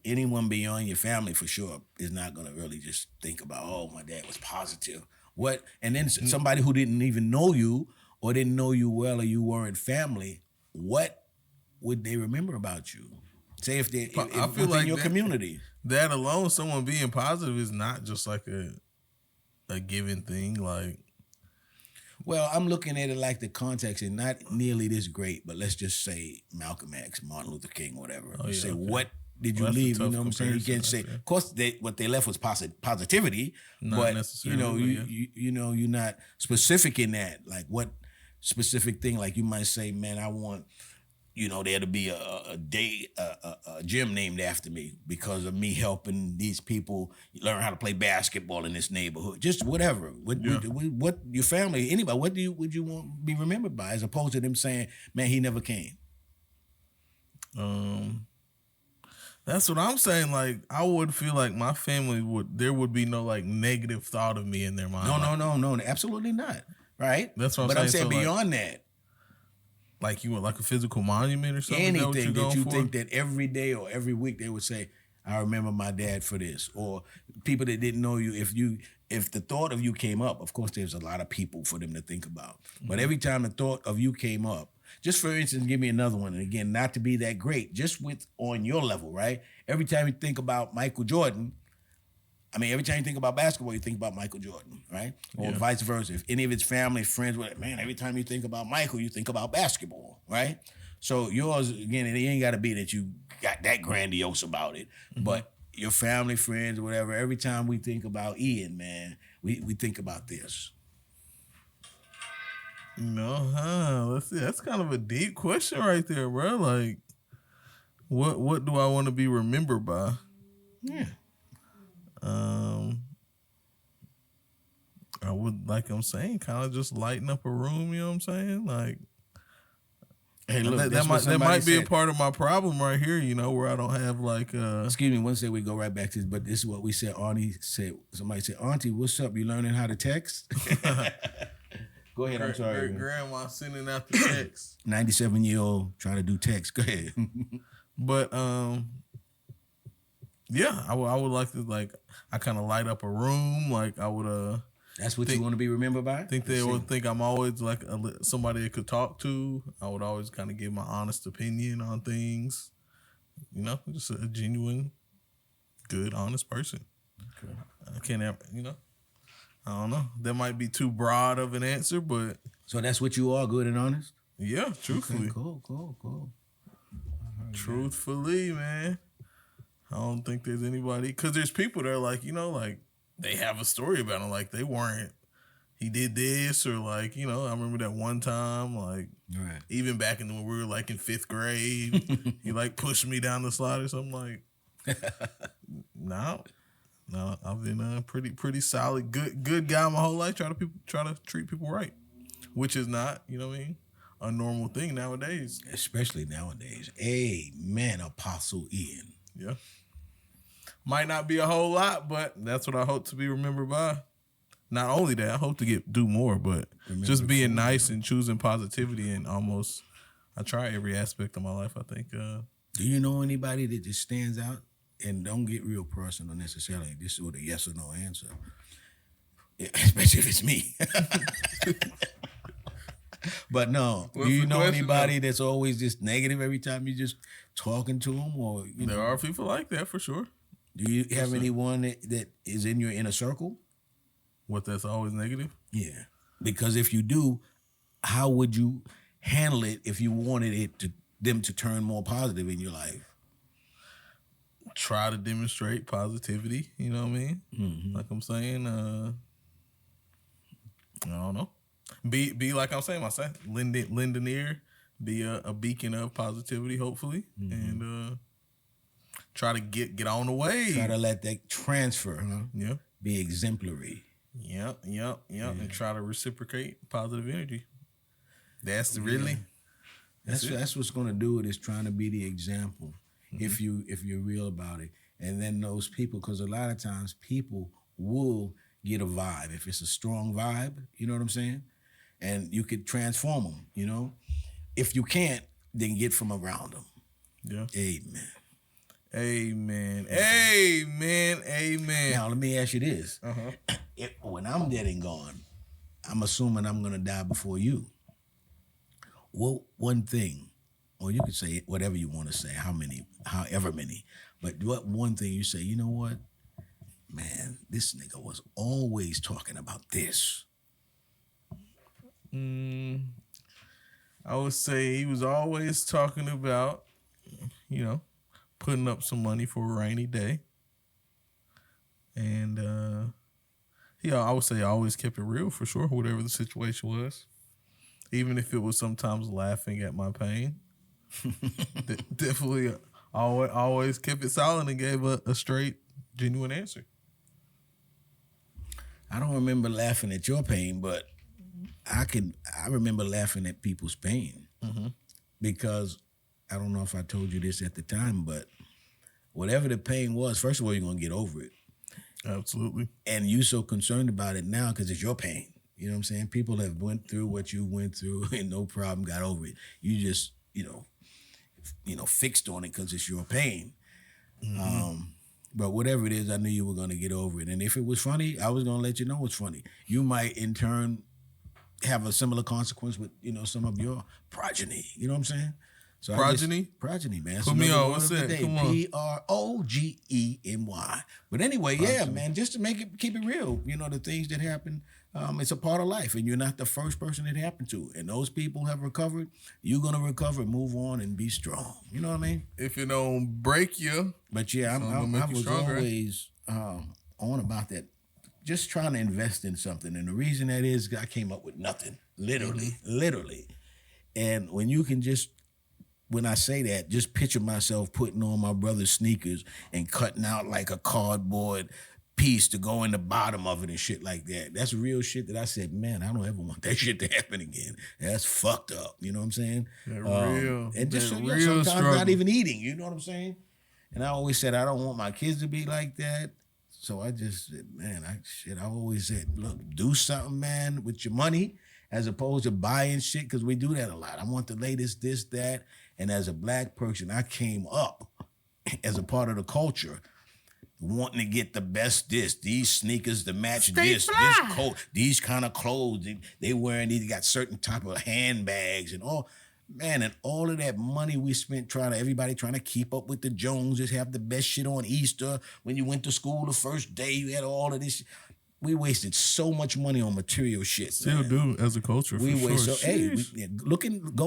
S3: anyone beyond your family for sure is not going to really just think about, oh, my dad was positive. What? And then somebody who didn't even know you or didn't know you well or you weren't family, what would they remember about you? Say if I feel like your community.
S2: That alone, someone being positive is not just like a given thing. Like,
S3: well, I'm looking at it like the context is not nearly this great, but let's just say Malcolm X, Martin Luther King, whatever. What did you leave? You know what I'm saying? You can't say. Of course, what they left was positivity, but you're not specific in that. Like, what specific thing? Like, you might say, man, I want, there to be a gym named after me because of me helping these people learn how to play basketball in this neighborhood. Just whatever. What your family, anybody, what would you want to be remembered by, as opposed to them saying, man, he never came?
S2: That's what I'm saying. Like, I would feel like my family there would be no like negative thought of me in their mind.
S3: No, absolutely not. Right?
S2: That's what
S3: I'm saying. But I'm saying beyond that.
S2: Like, you want like a physical monument or something?
S3: Anything that you think that every day or every week they would say, I remember my dad for this. Or people that didn't know you, if the thought of you came up, of course there's a lot of people for them to think about. Mm-hmm. But every time the thought of you came up, just for instance, give me another one. And again, not to be that great, just on your level, right? Every time you think about Michael Jordan, every time you think about basketball, you think about Michael Jordan, right? Or vice versa. If any of his family, friends, man, every time you think about Michael, you think about basketball, right? So yours, again, it ain't got to be that you got that grandiose about it, but your family, friends, whatever, every time we think about Ian, man, we think about this.
S2: Let's see. That's kind of a deep question right there, bro. Like, what do I want to be remembered by?
S3: Yeah.
S2: I would, like I'm saying, kind of just lighten up a room, you know what I'm saying? Like, hey, look, that might be a part of my problem right here, where I don't have like
S3: excuse me, one second, we go right back to this, but this is what we said. Somebody said, Auntie, what's up? You learning how to text? Go ahead, I'm sorry.
S2: Grandma sending out the text.
S3: 97-year-old trying to do text. Go ahead.
S2: But yeah, I would like to I kind of light up a room. Like I would
S3: That's what you want to be remembered by?
S2: Think they would think I'm always like somebody they could talk to. I would always kind of give my honest opinion on things. You know, just a genuine, good, honest person. Okay. I can't ever, I don't know. That might be too broad of an answer, but
S3: so that's what you are, good and honest?
S2: Yeah, truthfully.
S3: Okay, cool.
S2: Truthfully, man. I don't think there's anybody, because there's people that are like, they have a story about him, like he did this, or I remember that one time,
S3: right.
S2: Even back when we were in 5th grade, he pushed me down the slide or something. No, I've been pretty solid, good guy my whole life. Try to treat people right, which is not, a normal thing nowadays.
S3: Especially nowadays. Amen, Apostle Ian.
S2: Yeah. Might not be a whole lot, but that's what I hope to be remembered by. Not only that, I hope to do more, but just being nice and choosing positivity and I try every aspect of my life, I think.
S3: Do you know anybody that just stands out? And don't get real personal necessarily. This is a yes or no answer. Especially if it's me. But no, do you know anybody that's always just negative every time you just talking to them? Or
S2: there are people like that for sure.
S3: Do you have anyone that is in your inner circle?
S2: What, that's always negative?
S3: Yeah. Because if you do, how would you handle it if you wanted them to turn more positive in your life?
S2: Try to demonstrate positivity, you know what I mean? Mm-hmm. Like I'm saying, I don't know. Be like I'm saying, lend an ear, be a beacon of positivity, hopefully, and try to get on the way.
S3: Try to let that transfer, huh?
S2: Yeah.
S3: Be exemplary.
S2: Yep. And try to reciprocate positive energy. That's really.
S3: That's what's going to do it, is trying to be the example. Mm-hmm. If you're real about it, and then those people, because a lot of times people will get a vibe if it's a strong vibe. You know what I'm saying? And you could transform them. If you can't, then get from around them.
S2: Yeah.
S3: Amen.
S2: Amen.
S3: Now let me ask you this: when I'm dead and gone, I'm assuming I'm going to die before you. What one thing, or you could say whatever you want to say, however many, but what one thing you say, you know what, man, this nigga was always talking about this.
S2: I would say he was always talking about, putting up some money for a rainy day. And I would say I always kept it real for sure, whatever the situation was. Even if it was sometimes laughing at my pain. Definitely always kept it solid and gave a straight, genuine answer.
S3: I don't remember laughing at your pain, but I remember laughing at people's pain. Mm-hmm. Because I don't know if I told you this at the time, but whatever the pain was, first of all, you're going to get over it.
S2: Absolutely.
S3: And you're so concerned about it now because it's your pain. You know what I'm saying? People have went through what you went through and no problem, got over it. You just, fixed on it because it's your pain. Mm-hmm. But whatever it is, I knew you were going to get over it. And if it was funny, I was going to let you know it's funny. You might, in turn, have a similar consequence with, some of your progeny. You know what I'm saying? So
S2: progeny?
S3: Progeny, man.
S2: Put me on. What's that? Come on.
S3: Progeny. But anyway, progeny. Man, just to keep it real, the things that happen, it's a part of life, and you're not the first person it happened to. And those people have recovered. You're going to recover, move on, and be strong. You know what I mean?
S2: If it don't break you.
S3: But yeah, I was always on about that. Just trying to invest in something. And the reason that is, I came up with nothing. Literally. And when you can when I say that, just picture myself putting on my brother's sneakers and cutting out like a cardboard piece to go in the bottom of it and shit like that. That's real shit that I said, man, I don't ever want that shit to happen again. That's fucked up. You know what I'm saying?
S2: Real.
S3: And just
S2: real
S3: sometimes
S2: struggle.
S3: Not even eating. You know what I'm saying? And I always said, I don't want my kids to be like that. So I just said, man, I always said, look, do something, man, with your money as opposed to buying shit, because we do that a lot. I want the latest this, that. And as a black person, I came up as a part of the culture wanting to get the best these sneakers to match this coat, these kind of clothes. They wearing, they got certain type of handbags and all. Man, and all of that money we spent everybody trying to keep up with the Joneses, have the best shit on Easter. When you went to school the first day, you had all of this. We wasted so much money on material shit.
S2: Still do as a culture.
S3: Go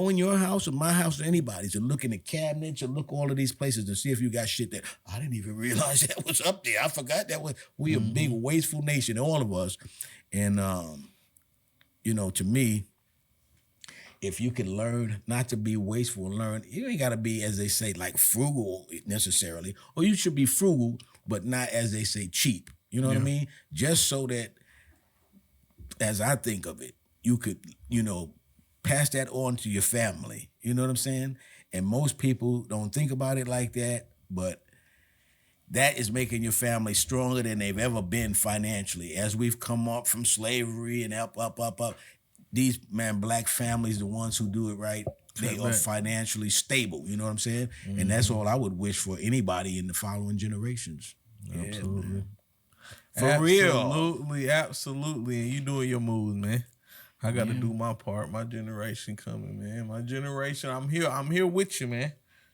S3: in your house or my house or anybody's and look in the cabinets and look all of these places to see if you got shit that I didn't even realize that was up there. I forgot that was. We a big wasteful nation, all of us. And to me, if you can learn not to be wasteful and learn, you ain't got to be, as they say, like frugal necessarily, or you should be frugal, but not, as they say, cheap. You know what I mean? Just so that, as I think of it, you could, pass that on to your family. You know what I'm saying? And most people don't think about it like that, but that is making your family stronger than they've ever been financially. As we've come up from slavery and up. These, black families, the ones who do it right, they are financially stable. You know what I'm saying? Mm-hmm. And that's all I would wish for anybody in the following generations.
S2: Absolutely.
S3: For real.
S2: Absolutely. And you doing your moves, man. I got to do my part. My generation coming, man. My generation, I'm here with you, man.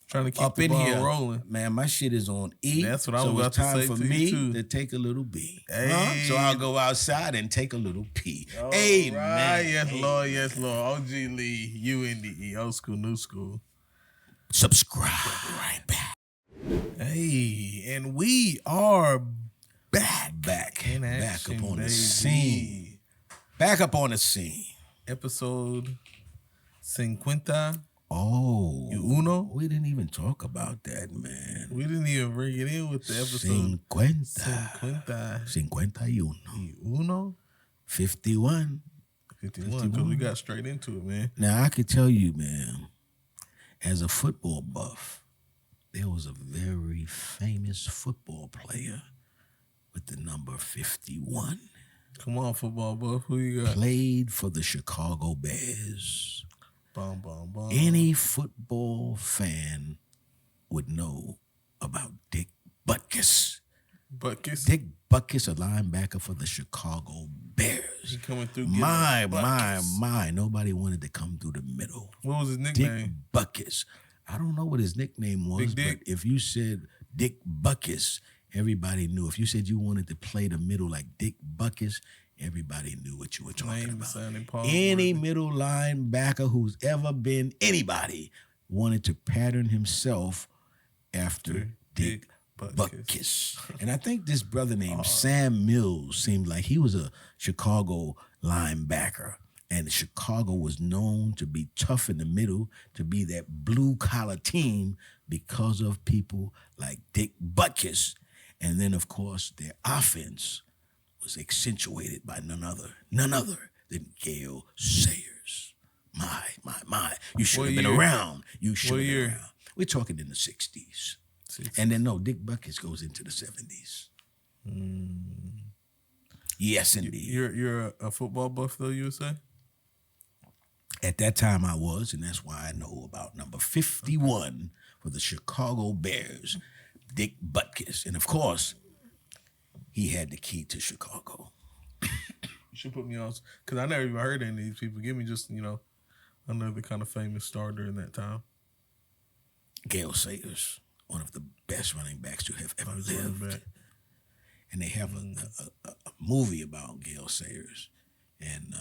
S2: Trying to keep up the ball rolling.
S3: Man, my shit is on E.
S2: That's what I was about to say to you, too.
S3: So it's time for me to take a little B.
S2: Hey.
S3: So I'll go outside and take a little P.
S2: All
S3: Amen.
S2: Right. Yes, Lord. Yes, Lord. OG Lee, UNDE, Old School, New School.
S3: Subscribe right back.
S2: Hey, and we are back
S3: in action, back up on
S2: baby.
S3: The scene. Back up on the scene.
S2: Episode 50.
S3: Oh.
S2: Uno?
S3: We didn't even talk about that, man.
S2: We didn't even bring it in with the episode.
S3: 51.
S2: Uno?
S3: 51.
S2: 51, because we got straight into it, man.
S3: Now, I could tell you, man, as a football buff, there was a very famous football player with the number 51.
S2: Come on, football buff. Who you got?
S3: Played for the Chicago Bears.
S2: Bum, bum, bum.
S3: Any football fan would know about Dick Butkus. Dick Butkus, a linebacker for the Chicago Bears.
S2: He coming through.
S3: My. Nobody wanted to come through the middle.
S2: What was his nickname?
S3: Dick Butkus. I don't know what his nickname was, but if you said Dick Butkus, everybody knew. If you said you wanted to play the middle like Dick Butkus, everybody knew what you were talking about. Any middle linebacker who's ever been anybody wanted to pattern himself after Dick Butkus. And I think this brother named Sam Mills seemed like he was a Chicago linebacker. And Chicago was known to be tough in the middle, to be that blue-collar team because of people like Dick Butkus. And then, of course, their offense was accentuated by none other than Gale Sayers. My. You should have been around. You should have been around. We're talking in the 60s. And then, Dick Butkus goes into the 70s. Yes, indeed.
S2: You're a football buff, though, you would say?
S3: At that time, I was, and that's why I know about number 51 for the Chicago Bears, Dick Butkus. And, of course, he had the key to Chicago.
S2: You should put me on, because I never even heard any of these people. Give me just, another kind of famous starter in that time.
S3: Gale Sayers, one of the best running backs to have ever lived. And they have a movie about Gale Sayers. And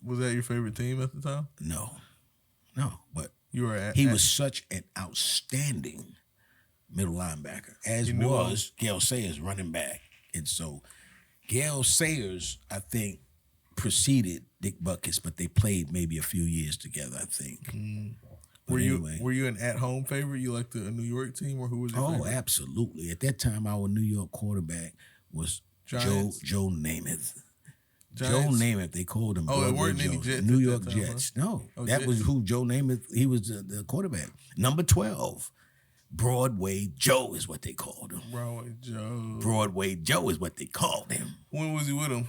S2: was that your favorite team at the time?
S3: No, but
S2: he
S3: was such an outstanding middle linebacker, as was Gale Sayers running back. And so Gale Sayers, I think, preceded Dick Butkus, but they played maybe a few years together, I think.
S2: Were you an at-home favorite? You liked the New York team, or who was your favorite?
S3: Oh, absolutely. At that time, our New York quarterback was Joe Namath. Joe Namath, they called him.
S2: Oh, it weren't any Jets.
S3: New York Jets. Huh? No, that was who Joe Namath. He was the quarterback. Number 12, Broadway Joe is what they called him. Broadway Joe is what they called him.
S2: When was he with him?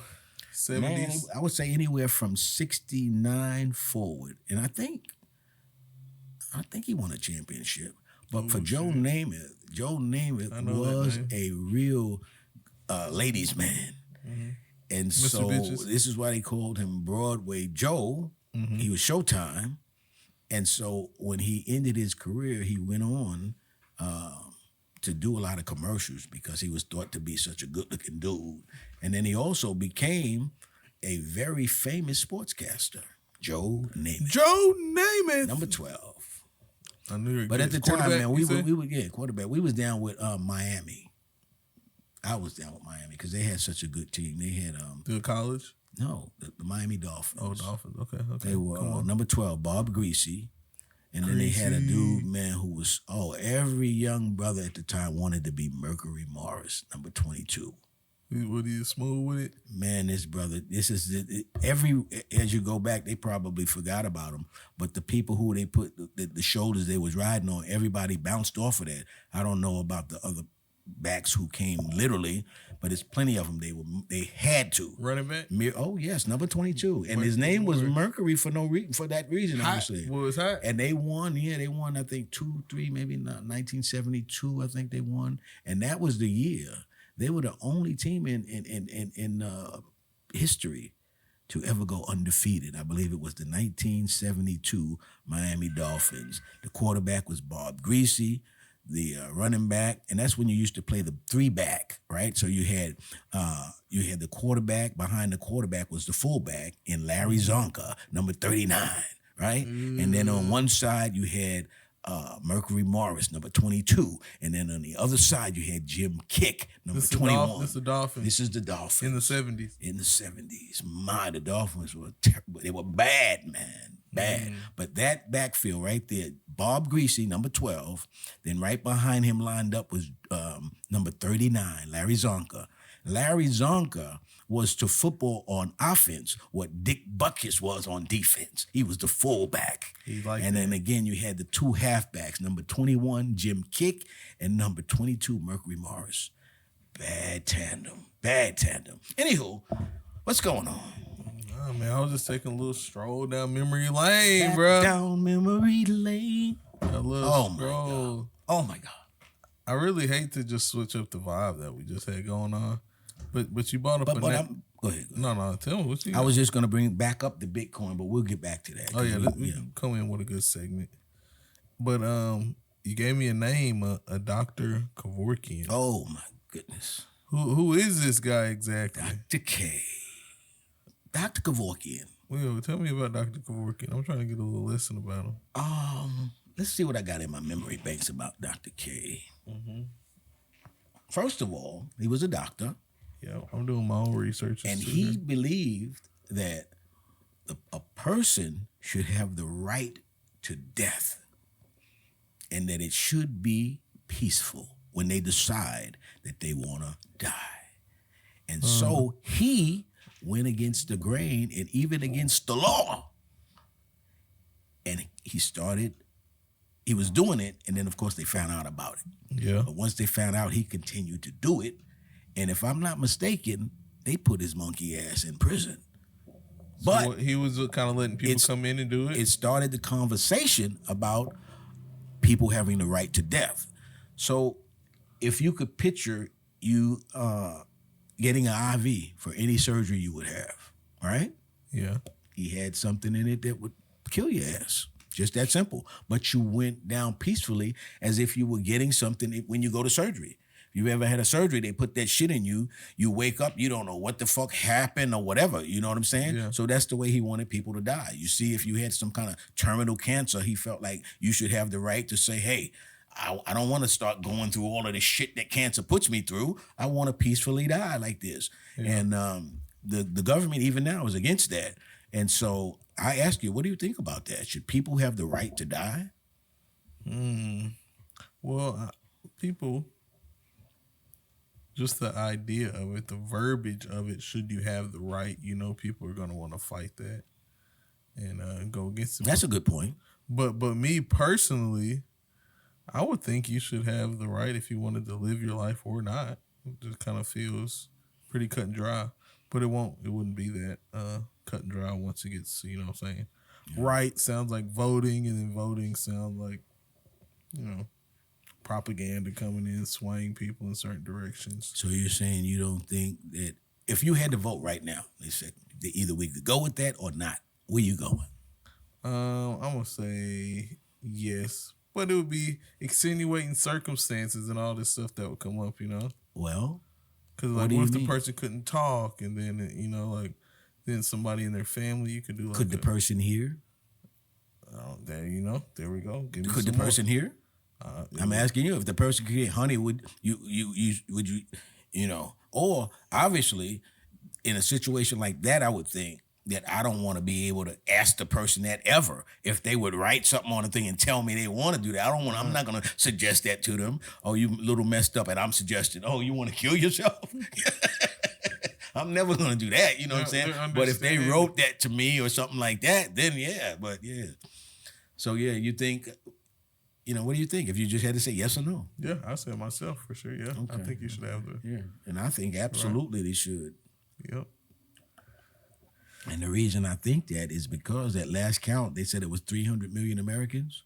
S2: 70s.
S3: Man, I would say anywhere from 69 forward, and I think I think he won a championship. But for Joe Namath was a real ladies' man. Mm-hmm. And so this is why they called him Broadway Joe. Mm-hmm. He was Showtime. And so when he ended his career, he went on to do a lot of commercials because he was thought to be such a good-looking dude. And then he also became a very famous sportscaster, Joe Namath.
S2: Joe Namath.
S3: Number 12.
S2: I knew you were
S3: But at the time, man, we were quarterback. We was down with Miami. I was down with Miami because they had such a good team. They had
S2: the college?
S3: No, the Miami Dolphins.
S2: Oh, Dolphins. Okay.
S3: They were number 12, Bob Greasy. And then they had a dude, man, who was, every young brother at the time wanted to be Mercury Morris, number 22.
S2: Was he smooth with it?
S3: Man, this brother, as you go back, they probably forgot about him. But the people who they put, the shoulders they was riding on, everybody bounced off of that. I don't know about the other backs who came literally, but it's plenty of them. They had to.
S2: Running back?
S3: Oh, yes, number 22. And his name was Mercury for that reason, obviously.
S2: What was hot?
S3: And they won, I think 2, 3, maybe not, 1972, I think they won. And that was the year. They were the only team in history to ever go undefeated. I believe it was the 1972 Miami Dolphins. The quarterback was Bob Greasy, the running back, and that's when you used to play the 3-back, right? So you had the quarterback. Behind the quarterback was the fullback in Larry Zonka, number 39, right? And then on one side you had Mercury Morris, number 22. And then on the other side, you had Jim Kick, number 21.
S2: This is the Dolphins.
S3: This is the Dolphins.
S2: In the 70s.
S3: In the 70s. The Dolphins were terrible. They were bad, man. Bad. But that backfield right there, Bob Greasy, number 12. Then right behind him lined up was number 39, Larry Zonka. Larry Zonka was to football on offense what Dick Butkus was on defense. He was the fullback. And then again, you had the 2 halfbacks, number 21, Jim Kick, and number 22, Mercury Morris. Bad tandem. Anywho, what's going on?
S2: Oh, man, I was just taking a little stroll down memory lane, bro.
S3: Down memory lane.
S2: A little stroll.
S3: Oh, my God.
S2: I really hate to just switch up the vibe that we just had going on. But you brought up
S3: Go ahead.
S2: No, tell me what you got.
S3: I was just going to bring back up the Bitcoin, but we'll get back to that.
S2: Oh, yeah, we can come in with a good segment. But you gave me a name, a Dr. Kevorkian.
S3: Oh, my goodness.
S2: Who is this guy exactly?
S3: Dr. K. Dr. Kevorkian.
S2: Well, tell me about Dr. Kevorkian. I'm trying to get a little listen about him.
S3: Let's see what I got in my memory banks about Dr. K. Mm-hmm. First of all, he was a doctor.
S2: Yeah, I'm doing my own research.
S3: And he believed that a person should have the right to death and that it should be peaceful when they decide that they want to die. And so he went against the grain and even against the law. And he was doing it, and then, of course, they found out about it.
S2: Yeah.
S3: But once they found out, he continued to do it. And if I'm not mistaken, they put his monkey ass in prison. But
S2: he was kind of letting people come in and do it?
S3: It started the conversation about people having the right to death. So if you could picture you getting an IV for any surgery you would have, right?
S2: Yeah.
S3: He had something in it that would kill your ass. Just that simple. But you went down peacefully as if you were getting something when you go to surgery. You ever had a surgery, they put that shit in you, you wake up, you don't know what the fuck happened or whatever, you know what I'm saying?
S2: Yeah.
S3: So that's the way he wanted people to die. You see, if you had some kind of terminal cancer, he felt like you should have the right to say, hey, I don't want to start going through all of the shit that cancer puts me through. I want to peacefully die like this. Yeah. And the government even now is against that. And so I ask you, what do you think about that? Should people have the right to die?
S2: Well, people... Just the idea of it, the verbiage of it, should you have the right, people are going to want to fight that and go against it.
S3: That's a good point.
S2: But me personally, I would think you should have the right if you wanted to live your life or not. It just kind of feels pretty cut and dry. But it wouldn't be that cut and dry once it gets, you know what I'm saying? right sounds like voting, and then voting sounds like, propaganda coming in, swaying people in certain directions.
S3: So you're saying you don't think that if you had to vote right now, they said that either we could go with that or not, where you going?
S2: I'm gonna say yes, but it would be extenuating circumstances and all this stuff that would come up,
S3: Well,
S2: because like, what if the person couldn't talk, and then then somebody in their family, you could do like.
S3: Could the person hear?
S2: There we go.
S3: Could the person hear? I'm asking you, if the person could hear, honey, would you, or obviously, in a situation like that, I would think that I don't want to be able to ask the person that ever. If they would write something on the thing and tell me they want to do that, I'm not going to suggest that to them. Oh, you little messed up, and I'm suggesting, oh, you want to kill yourself? I'm never going to do that, you know what I'm saying? But if they wrote that to me or something like that, then yeah, but yeah. So yeah, you think, what do you think if you just had to say yes or no?
S2: Yeah, I said myself for sure, yeah. Okay. I think you should have
S3: and I think absolutely they should.
S2: Yep.
S3: And the reason I think that is because at last count, they said it was 300 million Americans.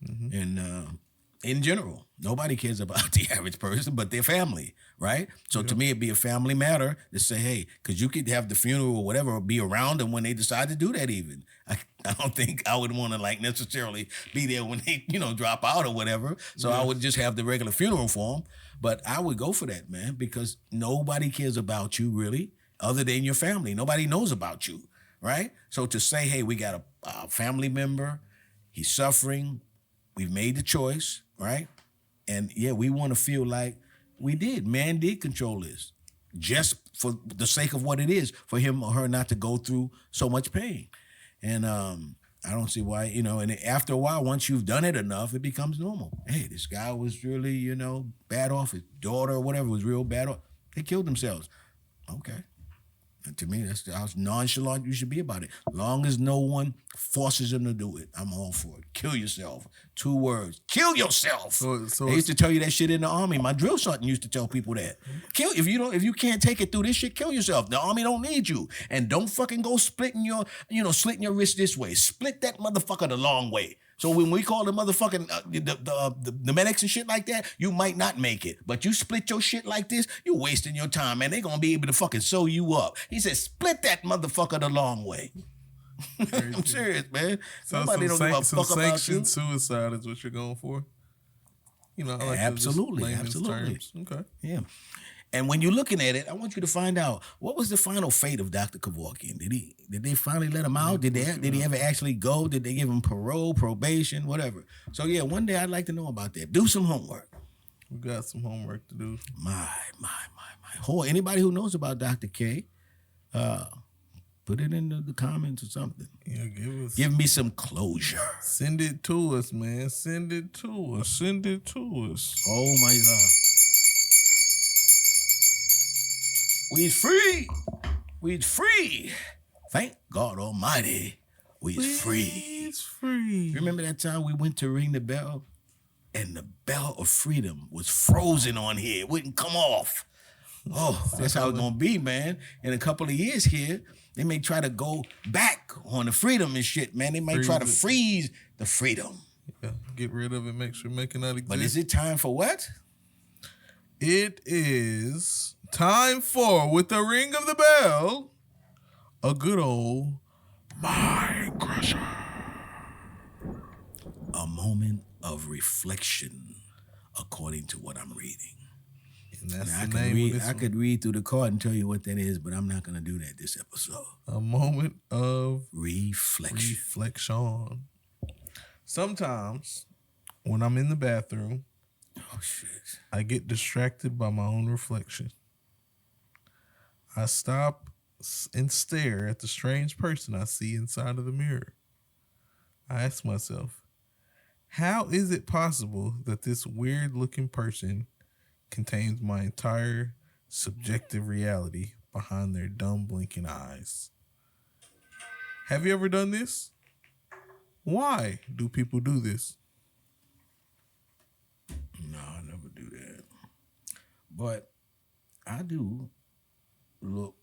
S3: Mm-hmm. And in general, nobody cares about the average person, but their family, right? So to me, it'd be a family matter to say, hey, because you could have the funeral or whatever, or be around them when they decide to do that even. I don't think I would want to necessarily be there when they, drop out or whatever. So I would just have the regular funeral for them. But I would go for that, man, because nobody cares about you really, other than your family. Nobody knows about you, right? So to say, hey, we got a family member, he's suffering, we've made the choice, right? And yeah, we want to feel like man did control this, just for the sake of what it is, for him or her not to go through so much pain. And I don't see why, and after a while, once you've done it enough, it becomes normal. Hey, this guy was really, bad off. His daughter or whatever was real bad off. They killed themselves. Okay. And to me, that's how nonchalant you should be about it. Long as no one forces them to do it, I'm all for it. Kill yourself. 2 words. Kill yourself. So they used to tell you that shit in the Army. My drill sergeant used to tell people that. If you can't take it through this shit, kill yourself. The Army don't need you. And don't fucking go slitting your wrist this way. Split that motherfucker the long way. So when we call the motherfucking the medics and shit like that, you might not make it. But you split your shit like this, you're wasting your time, man. They gonna be able to fucking sew you up. He said, split that motherfucker the long way. I'm serious, man.
S2: So
S3: Somebody don't give a fuck about you.
S2: Sanctioned suicide is what you're going for? I like
S3: absolutely.
S2: Terms. Okay.
S3: Yeah. And when you're looking at it, I want you to find out, what was the final fate of Dr. Kevorkian? Did they finally let him out? Did he ever actually go? Did they give him parole, probation, whatever? So yeah, one day I'd like to know about that. Do some homework.
S2: We got some homework to do.
S3: My. Anybody who knows about Dr. K, put it in the comments or something.
S2: Yeah,
S3: give me some closure.
S2: Send it to us, man. Send it to us.
S3: Oh my God. We's free. We's free. Thank God Almighty. We's free. Remember that time we went to ring the bell? And the bell of freedom was frozen on here. It wouldn't come off. Oh, that's how it's going to be, man. In a couple of years here, they may try to go back on the freedom and shit, man. They may try to freeze the freedom.
S2: Yeah, get rid of it, make sure it not exist.
S3: But is it time for what?
S2: It is time for, with the ring of the bell, a good old mind crusher.
S3: A moment of reflection, according to what I'm reading.
S2: And that's
S3: now,
S2: the name of this
S3: I could read through the card and tell you what that is, but I'm not going to do that this episode.
S2: A moment of
S3: reflection.
S2: Sometimes, when I'm in the bathroom,
S3: oh shit,
S2: I get distracted by my own reflection. I stop and stare at the strange person I see inside of the mirror. I ask myself, how is it possible that this weird-looking person contains my entire subjective reality behind their dumb blinking eyes? Have you ever done this? Why do people do this?
S3: No, I never do that. But I do look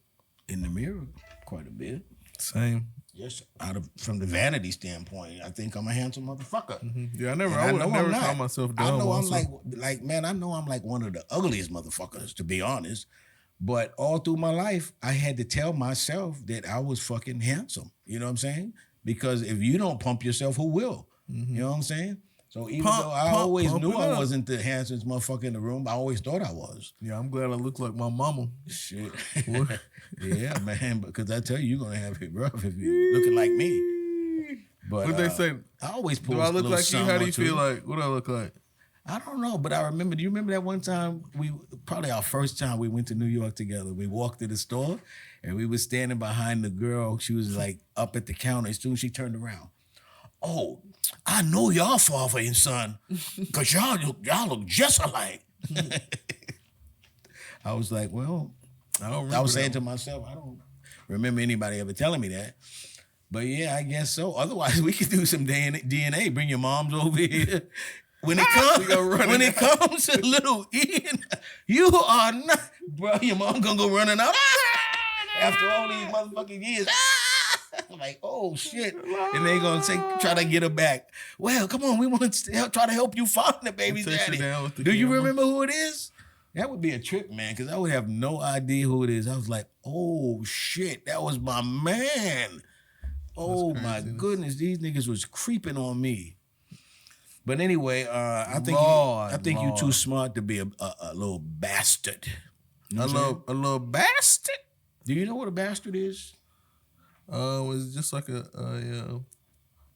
S3: in the mirror quite a bit.
S2: Same.
S3: Just from the vanity standpoint, I think I'm a handsome motherfucker.
S2: Yeah, I would never call myself dumb.
S3: I know
S2: also.
S3: I'm man, I know I'm like one of the ugliest motherfuckers, to be honest. But all through my life, I had to tell myself that I was fucking handsome. You know what I'm saying? Because if you don't pump yourself, who will? You know what I'm saying? So even though I always knew I wasn't the handsomest motherfucker in the room, I always thought I was.
S2: Yeah, I'm glad I look like my mama.
S3: Shit. Yeah, man, because I tell you, you're going to have it rough if you're looking like me. But
S2: what they say?
S3: I always pull.
S2: Do I look like you? How do you feel like? What do I look like?
S3: I don't know, but I remember. Do you remember that one time probably our first time we went to New York together? We walked to the store and we were standing behind the girl. She was like up at the counter. As soon as she turned around, oh, I know y'all father and son, cause y'all look just alike. I was like, well, I was saying to myself, I don't remember anybody ever telling me that. But yeah, I guess so. Otherwise, we could do some DNA. Bring your moms over here. When it comes to little Ian, you are not, bro. Your mom gonna go running out after all these motherfucking years. Like, oh shit, and they gonna try to get her back. Well, come on, we want to try to help you find the baby's daddy. Do you remember who it is? That would be a trip, man, because I would have no idea who it is. I was like, oh shit, that was my man. Oh my goodness, these niggas was creeping on me. But anyway, I think you're too smart to be a little bastard. You know
S2: a little bastard.
S3: Do you know what a bastard is?
S2: It's just like a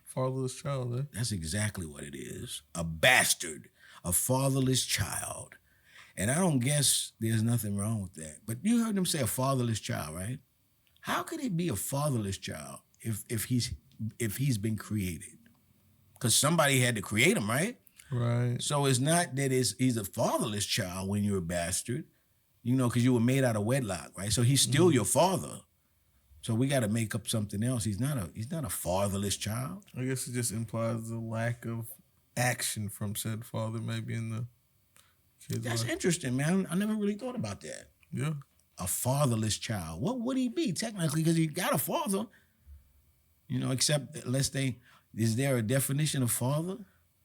S2: fatherless child. Eh?
S3: That's exactly what it is. A bastard, a fatherless child. And I don't guess there's nothing wrong with that. But you heard them say a fatherless child, right? How could it be a fatherless child if he's been created? Because somebody had to create him, right?
S2: Right.
S3: So it's not that he's a fatherless child when you're a bastard, you know, because you were made out of wedlock, right? So he's still your father. So we got to make up something else. He's not a fatherless child.
S2: I guess it just implies the lack of action from said father, maybe in the kid's
S3: That's
S2: life.
S3: interesting, man. I never really thought about that.
S2: Yeah.
S3: A fatherless child. What would he be technically? Because he got a father, you know. Except is there a definition of father?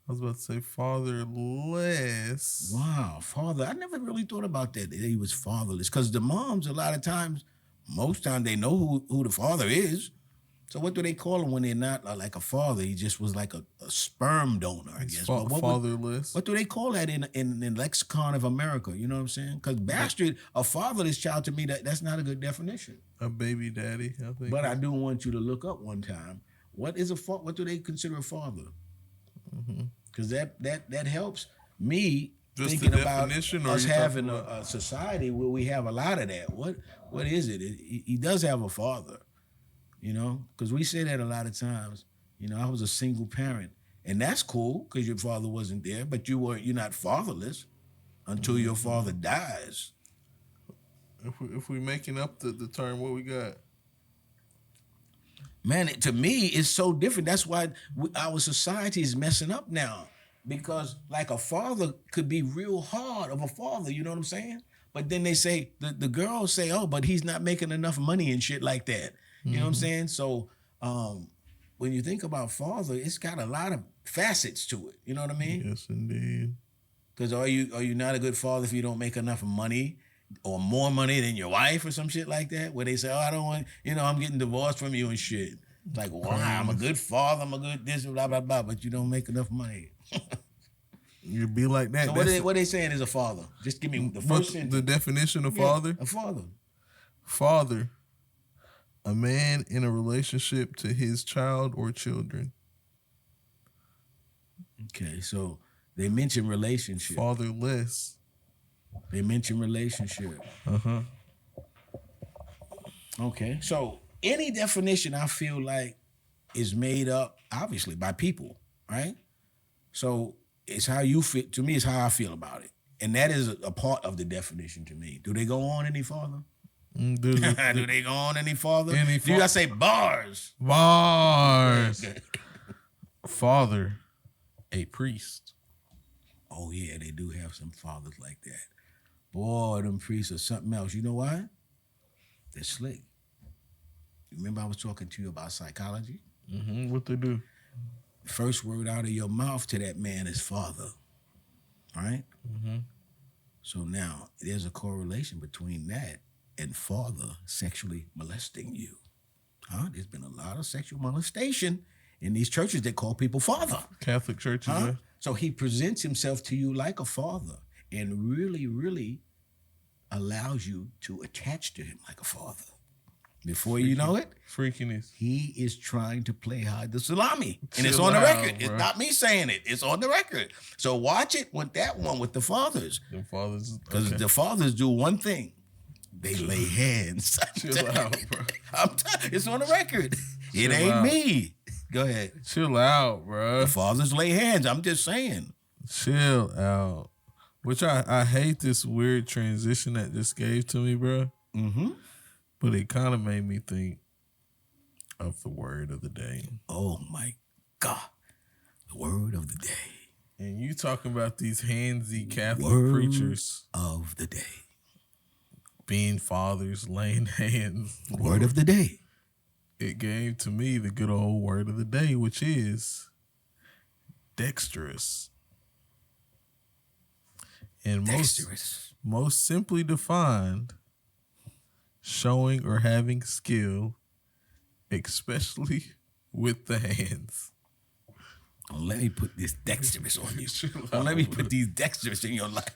S2: I was about to say fatherless.
S3: Wow, father. I never really thought about that he was fatherless. Because the moms, most times they know who the father is. So what do they call him when they're not like a father? He just was like a sperm donor, I guess.
S2: Fatherless.
S3: What do they call that in lexicon of America? You know what I'm saying? Because bastard, a fatherless child, to me, that's not a good definition.
S2: A baby daddy, I think.
S3: But I do want you to look up one time. What do they consider a father? Because that helps me
S2: just
S3: thinking about us having a society where we have a lot of that. What is it? He does have a father, you know, because we say that a lot of times. You know, I was a single parent, and that's cool because your father wasn't there, but you're not fatherless until your father dies.
S2: If we making up the term, what we got?
S3: Man, to me, it's so different. That's why our society is messing up now. Because like a father could be real hard of a father, you know what I'm saying? But then they say, the girls say, oh, but he's not making enough money and shit like that. You know what I'm saying? So when you think about father, it's got a lot of facets to it. You know what I mean?
S2: Yes, indeed.
S3: Because are you not a good father if you don't make enough money? Or more money than your wife or some shit like that, where they say, oh, I don't want, I'm getting divorced from you and shit. It's like, wow, I'm a good father, I'm a good this, blah, blah, blah, but you don't make enough money.
S2: You be like that.
S3: So what they saying is a father? Just give me the first sentence.
S2: The definition of father?
S3: A father.
S2: Father, a man in a relationship to his child or children.
S3: Okay, so they mention relationship.
S2: Fatherless.
S3: They mention relationship. Okay. So any definition I feel like is made up, obviously, by people, right? So it's how you feel. To me, it's how I feel about it. And that is a part of the definition to me. Do they go on any farther? Do they go on any farther? Do I say bars?
S2: Bars. Father, a priest.
S3: Oh, yeah, they do have some fathers like that. Boy, them priests are something else. You know why? They're slick. Remember I was talking to you about psychology?
S2: Mm-hmm. What they do?
S3: First word out of your mouth to that man is father. All right?
S2: Mm-hmm.
S3: So now there's a correlation between that and father sexually molesting you. There's been a lot of sexual molestation in these churches that call people father.
S2: Catholic churches, yeah.
S3: So he presents himself to you like a father and really, really allows you to attach to him like a father. Before you know it,
S2: freakiness.
S3: He is trying to play hide the salami. And it's on the record. It's not me saying it. It's on the record. So watch it with that one with the fathers.
S2: The fathers.
S3: Because the fathers do one thing. They lay hands.
S2: Chill out, bro.
S3: It's on the record. It ain't me. Go ahead.
S2: Chill out, bro.
S3: The fathers lay hands. I'm just saying.
S2: Chill out. Which I hate this weird transition that just gave to me, bro.
S3: Mm-hmm.
S2: But it kind of made me think of the word of the day.
S3: Oh, my God. The word of the day.
S2: And you talking about these handsy Catholic
S3: word
S2: preachers.
S3: Of the day.
S2: Being fathers, laying hands.
S3: Word of the day.
S2: It gave to me the good old word of the day, which is dexterous. And
S3: dexterous.
S2: Most simply defined, showing or having skill, especially with the hands.
S3: Don't let me put this dexterous on you. Don't let me put these dexterous in your life.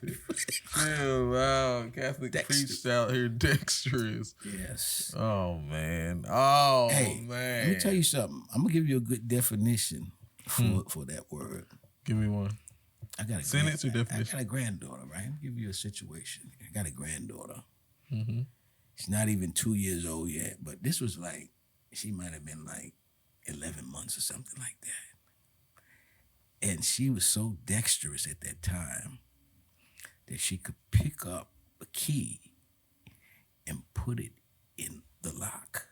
S2: Chill out. Catholic preached out here dexterous.
S3: Yes.
S2: Oh, man. Oh,
S3: hey,
S2: man.
S3: Let me tell you something. I'm going to give you a good definition for that word.
S2: Give me one.
S3: I got a
S2: sentence or definition?
S3: I got a granddaughter, right? I'll give you a situation. I got a granddaughter.
S2: Mm-hmm.
S3: She's not even 2 years old yet, but this was like, she might have been like 11 months or something like that. And she was so dexterous at that time that she could pick up a key and put it in the lock.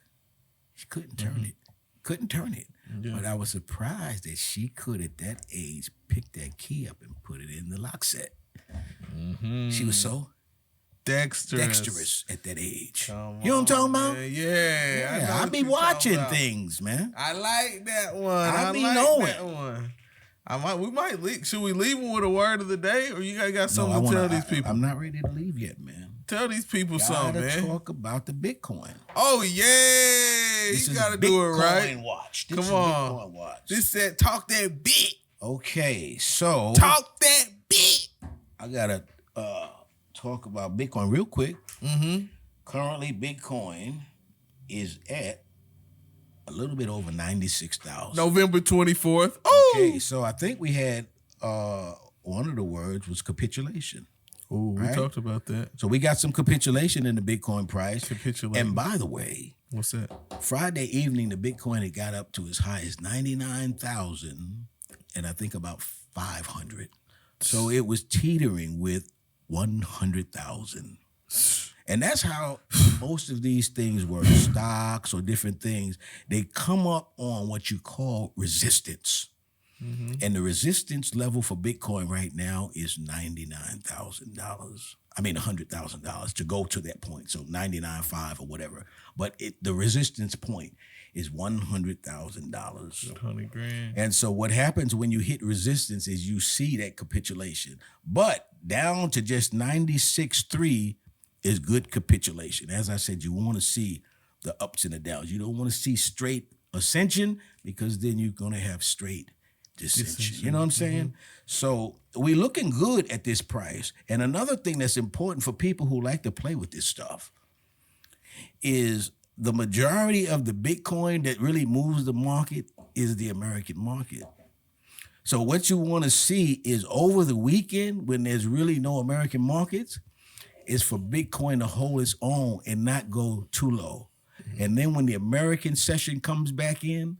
S3: She couldn't turn it. Couldn't turn it. Yeah. But I was surprised that she could, at that age, pick that key up and put it in the lock set. Mm-hmm. She was so dexterous at that age. You know what I'm talking about?
S2: Yeah.
S3: I be watching things, man.
S2: I like that one.
S3: I be knowing
S2: that one. We might leave. Should we leave them with a word of the day, or you guys got something to tell these people?
S3: I'm not ready to leave yet, man.
S2: Tell these people something, man.
S3: Gotta talk about the Bitcoin.
S2: Oh yeah, you gotta do it right.
S3: Watch.
S2: Come on,
S3: Bitcoin watch.
S2: This said, talk that bit.
S3: Okay, so
S2: talk that bit.
S3: I gotta talk about Bitcoin real quick.
S2: Mm-hmm.
S3: Currently, Bitcoin is at a little bit over 96,000.
S2: November 24th. Oh,
S3: okay. So I think we had one of the words was capitulation.
S2: Oh, we talked about that.
S3: So we got some capitulation in the Bitcoin price.
S2: Capitulation.
S3: And by the way,
S2: what's that?
S3: Friday evening, the Bitcoin had got up to as high as 99,000, and I think about 500. So it was teetering with 100,000. And that's how most of these things work, stocks or different things. They come up on what you call resistance. Mm-hmm. And the resistance level for Bitcoin right now is $99,000. I mean, $100,000 to go to that point. So 99.5 or whatever. But the resistance point is $100,000.
S2: 100 grand.
S3: And so what happens when you hit resistance is you see that capitulation. But down to just 96.3 is good capitulation. As I said, you want to see the ups and the downs. You don't want to see straight ascension because then you're going to have straight dissension. You know what I'm saying? Mm-hmm. So we're looking good at this price. And another thing that's important for people who like to play with this stuff is the majority of the Bitcoin that really moves the market is the American market. So what you want to see is over the weekend when there's really no American markets, is for Bitcoin to hold its own and not go too low. Mm-hmm. And then when the American session comes back in,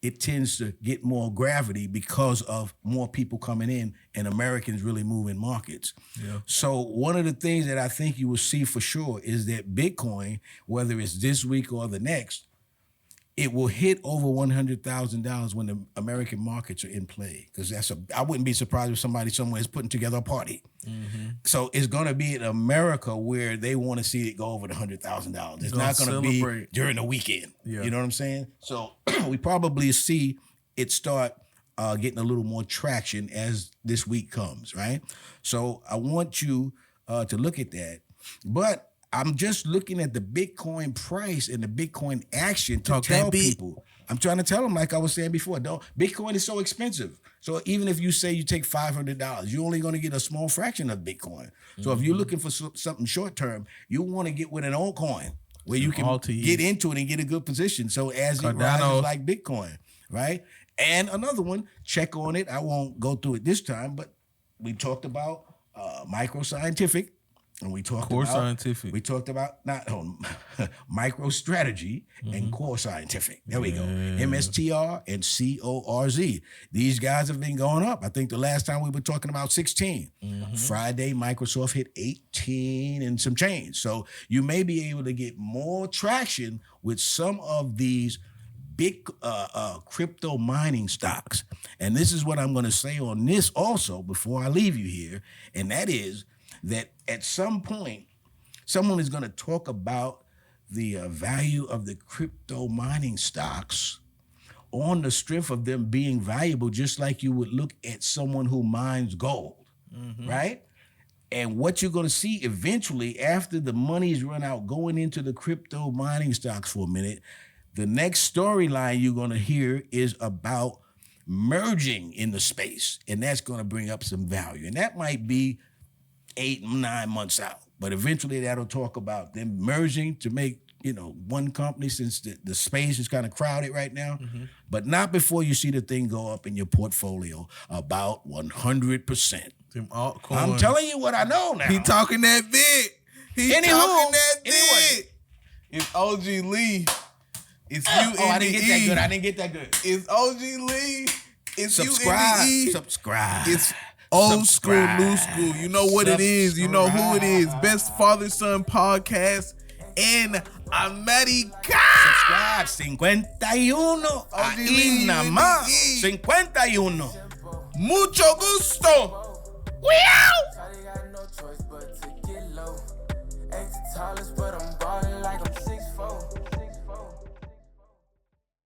S3: it tends to get more gravity because of more people coming in and Americans really moving markets. Yeah. So one of the things that I think you will see for sure is that Bitcoin, whether it's this week or the next, it will hit over $100,000 when the American markets are in play. Because I wouldn't be surprised if somebody somewhere is putting together a party. So it's going to be in America where they want to see it go over the $100,000. It's not going to be during the weekend. Yeah. You know what I'm saying? So we probably see it start getting a little more traction as this week comes, right? So I want you to look at that. But I'm just looking at the Bitcoin price and the Bitcoin action to tell people. I'm trying to tell them, like I was saying before, Bitcoin is so expensive. So even if you say you take $500, you're only going to get a small fraction of Bitcoin. So if you're looking for something short term, you want to get with an altcoin where you can get into it and get a good position. So as it rises like Bitcoin, right? And another one, check on it. I won't go through it this time, but we talked about MicroScientific. And we talked about MicroStrategy and Core Scientific. There we go. MSTR and CORZ. These guys have been going up. I think the last time we were talking about 16. Friday, Microsoft hit 18 and some change. So you may be able to get more traction with some of these big crypto mining stocks. And this is what I'm going to say on this also before I leave you here. And that is that at some point, someone is going to talk about the value of the crypto mining stocks on the strength of them being valuable, just like you would look at someone who mines gold, right? And what you're going to see eventually after the money's run out going into the crypto mining stocks for a minute, the next storyline you're going to hear is about merging in the space, and that's going to bring up some value. And that might be 8, 9 months out. But eventually that'll talk about them merging to make, one company, since the space is kind of crowded right now. But not before you see the thing go up in your portfolio about 100%. I'm telling you what I know now.
S2: He talking that big. It's OG Lee. It's you.
S3: I didn't get that good.
S2: It's OG Lee. It's
S3: subscribe.
S2: It's Old School, New School. You know what it is. You know who it is. Best father-son podcast in America.
S3: Subscribe. 51. Ahí nada más. 51.
S2: Mucho gusto.
S1: Shawty got no choice but to get low. Ain't the tallest, but I'm ballin' like I'm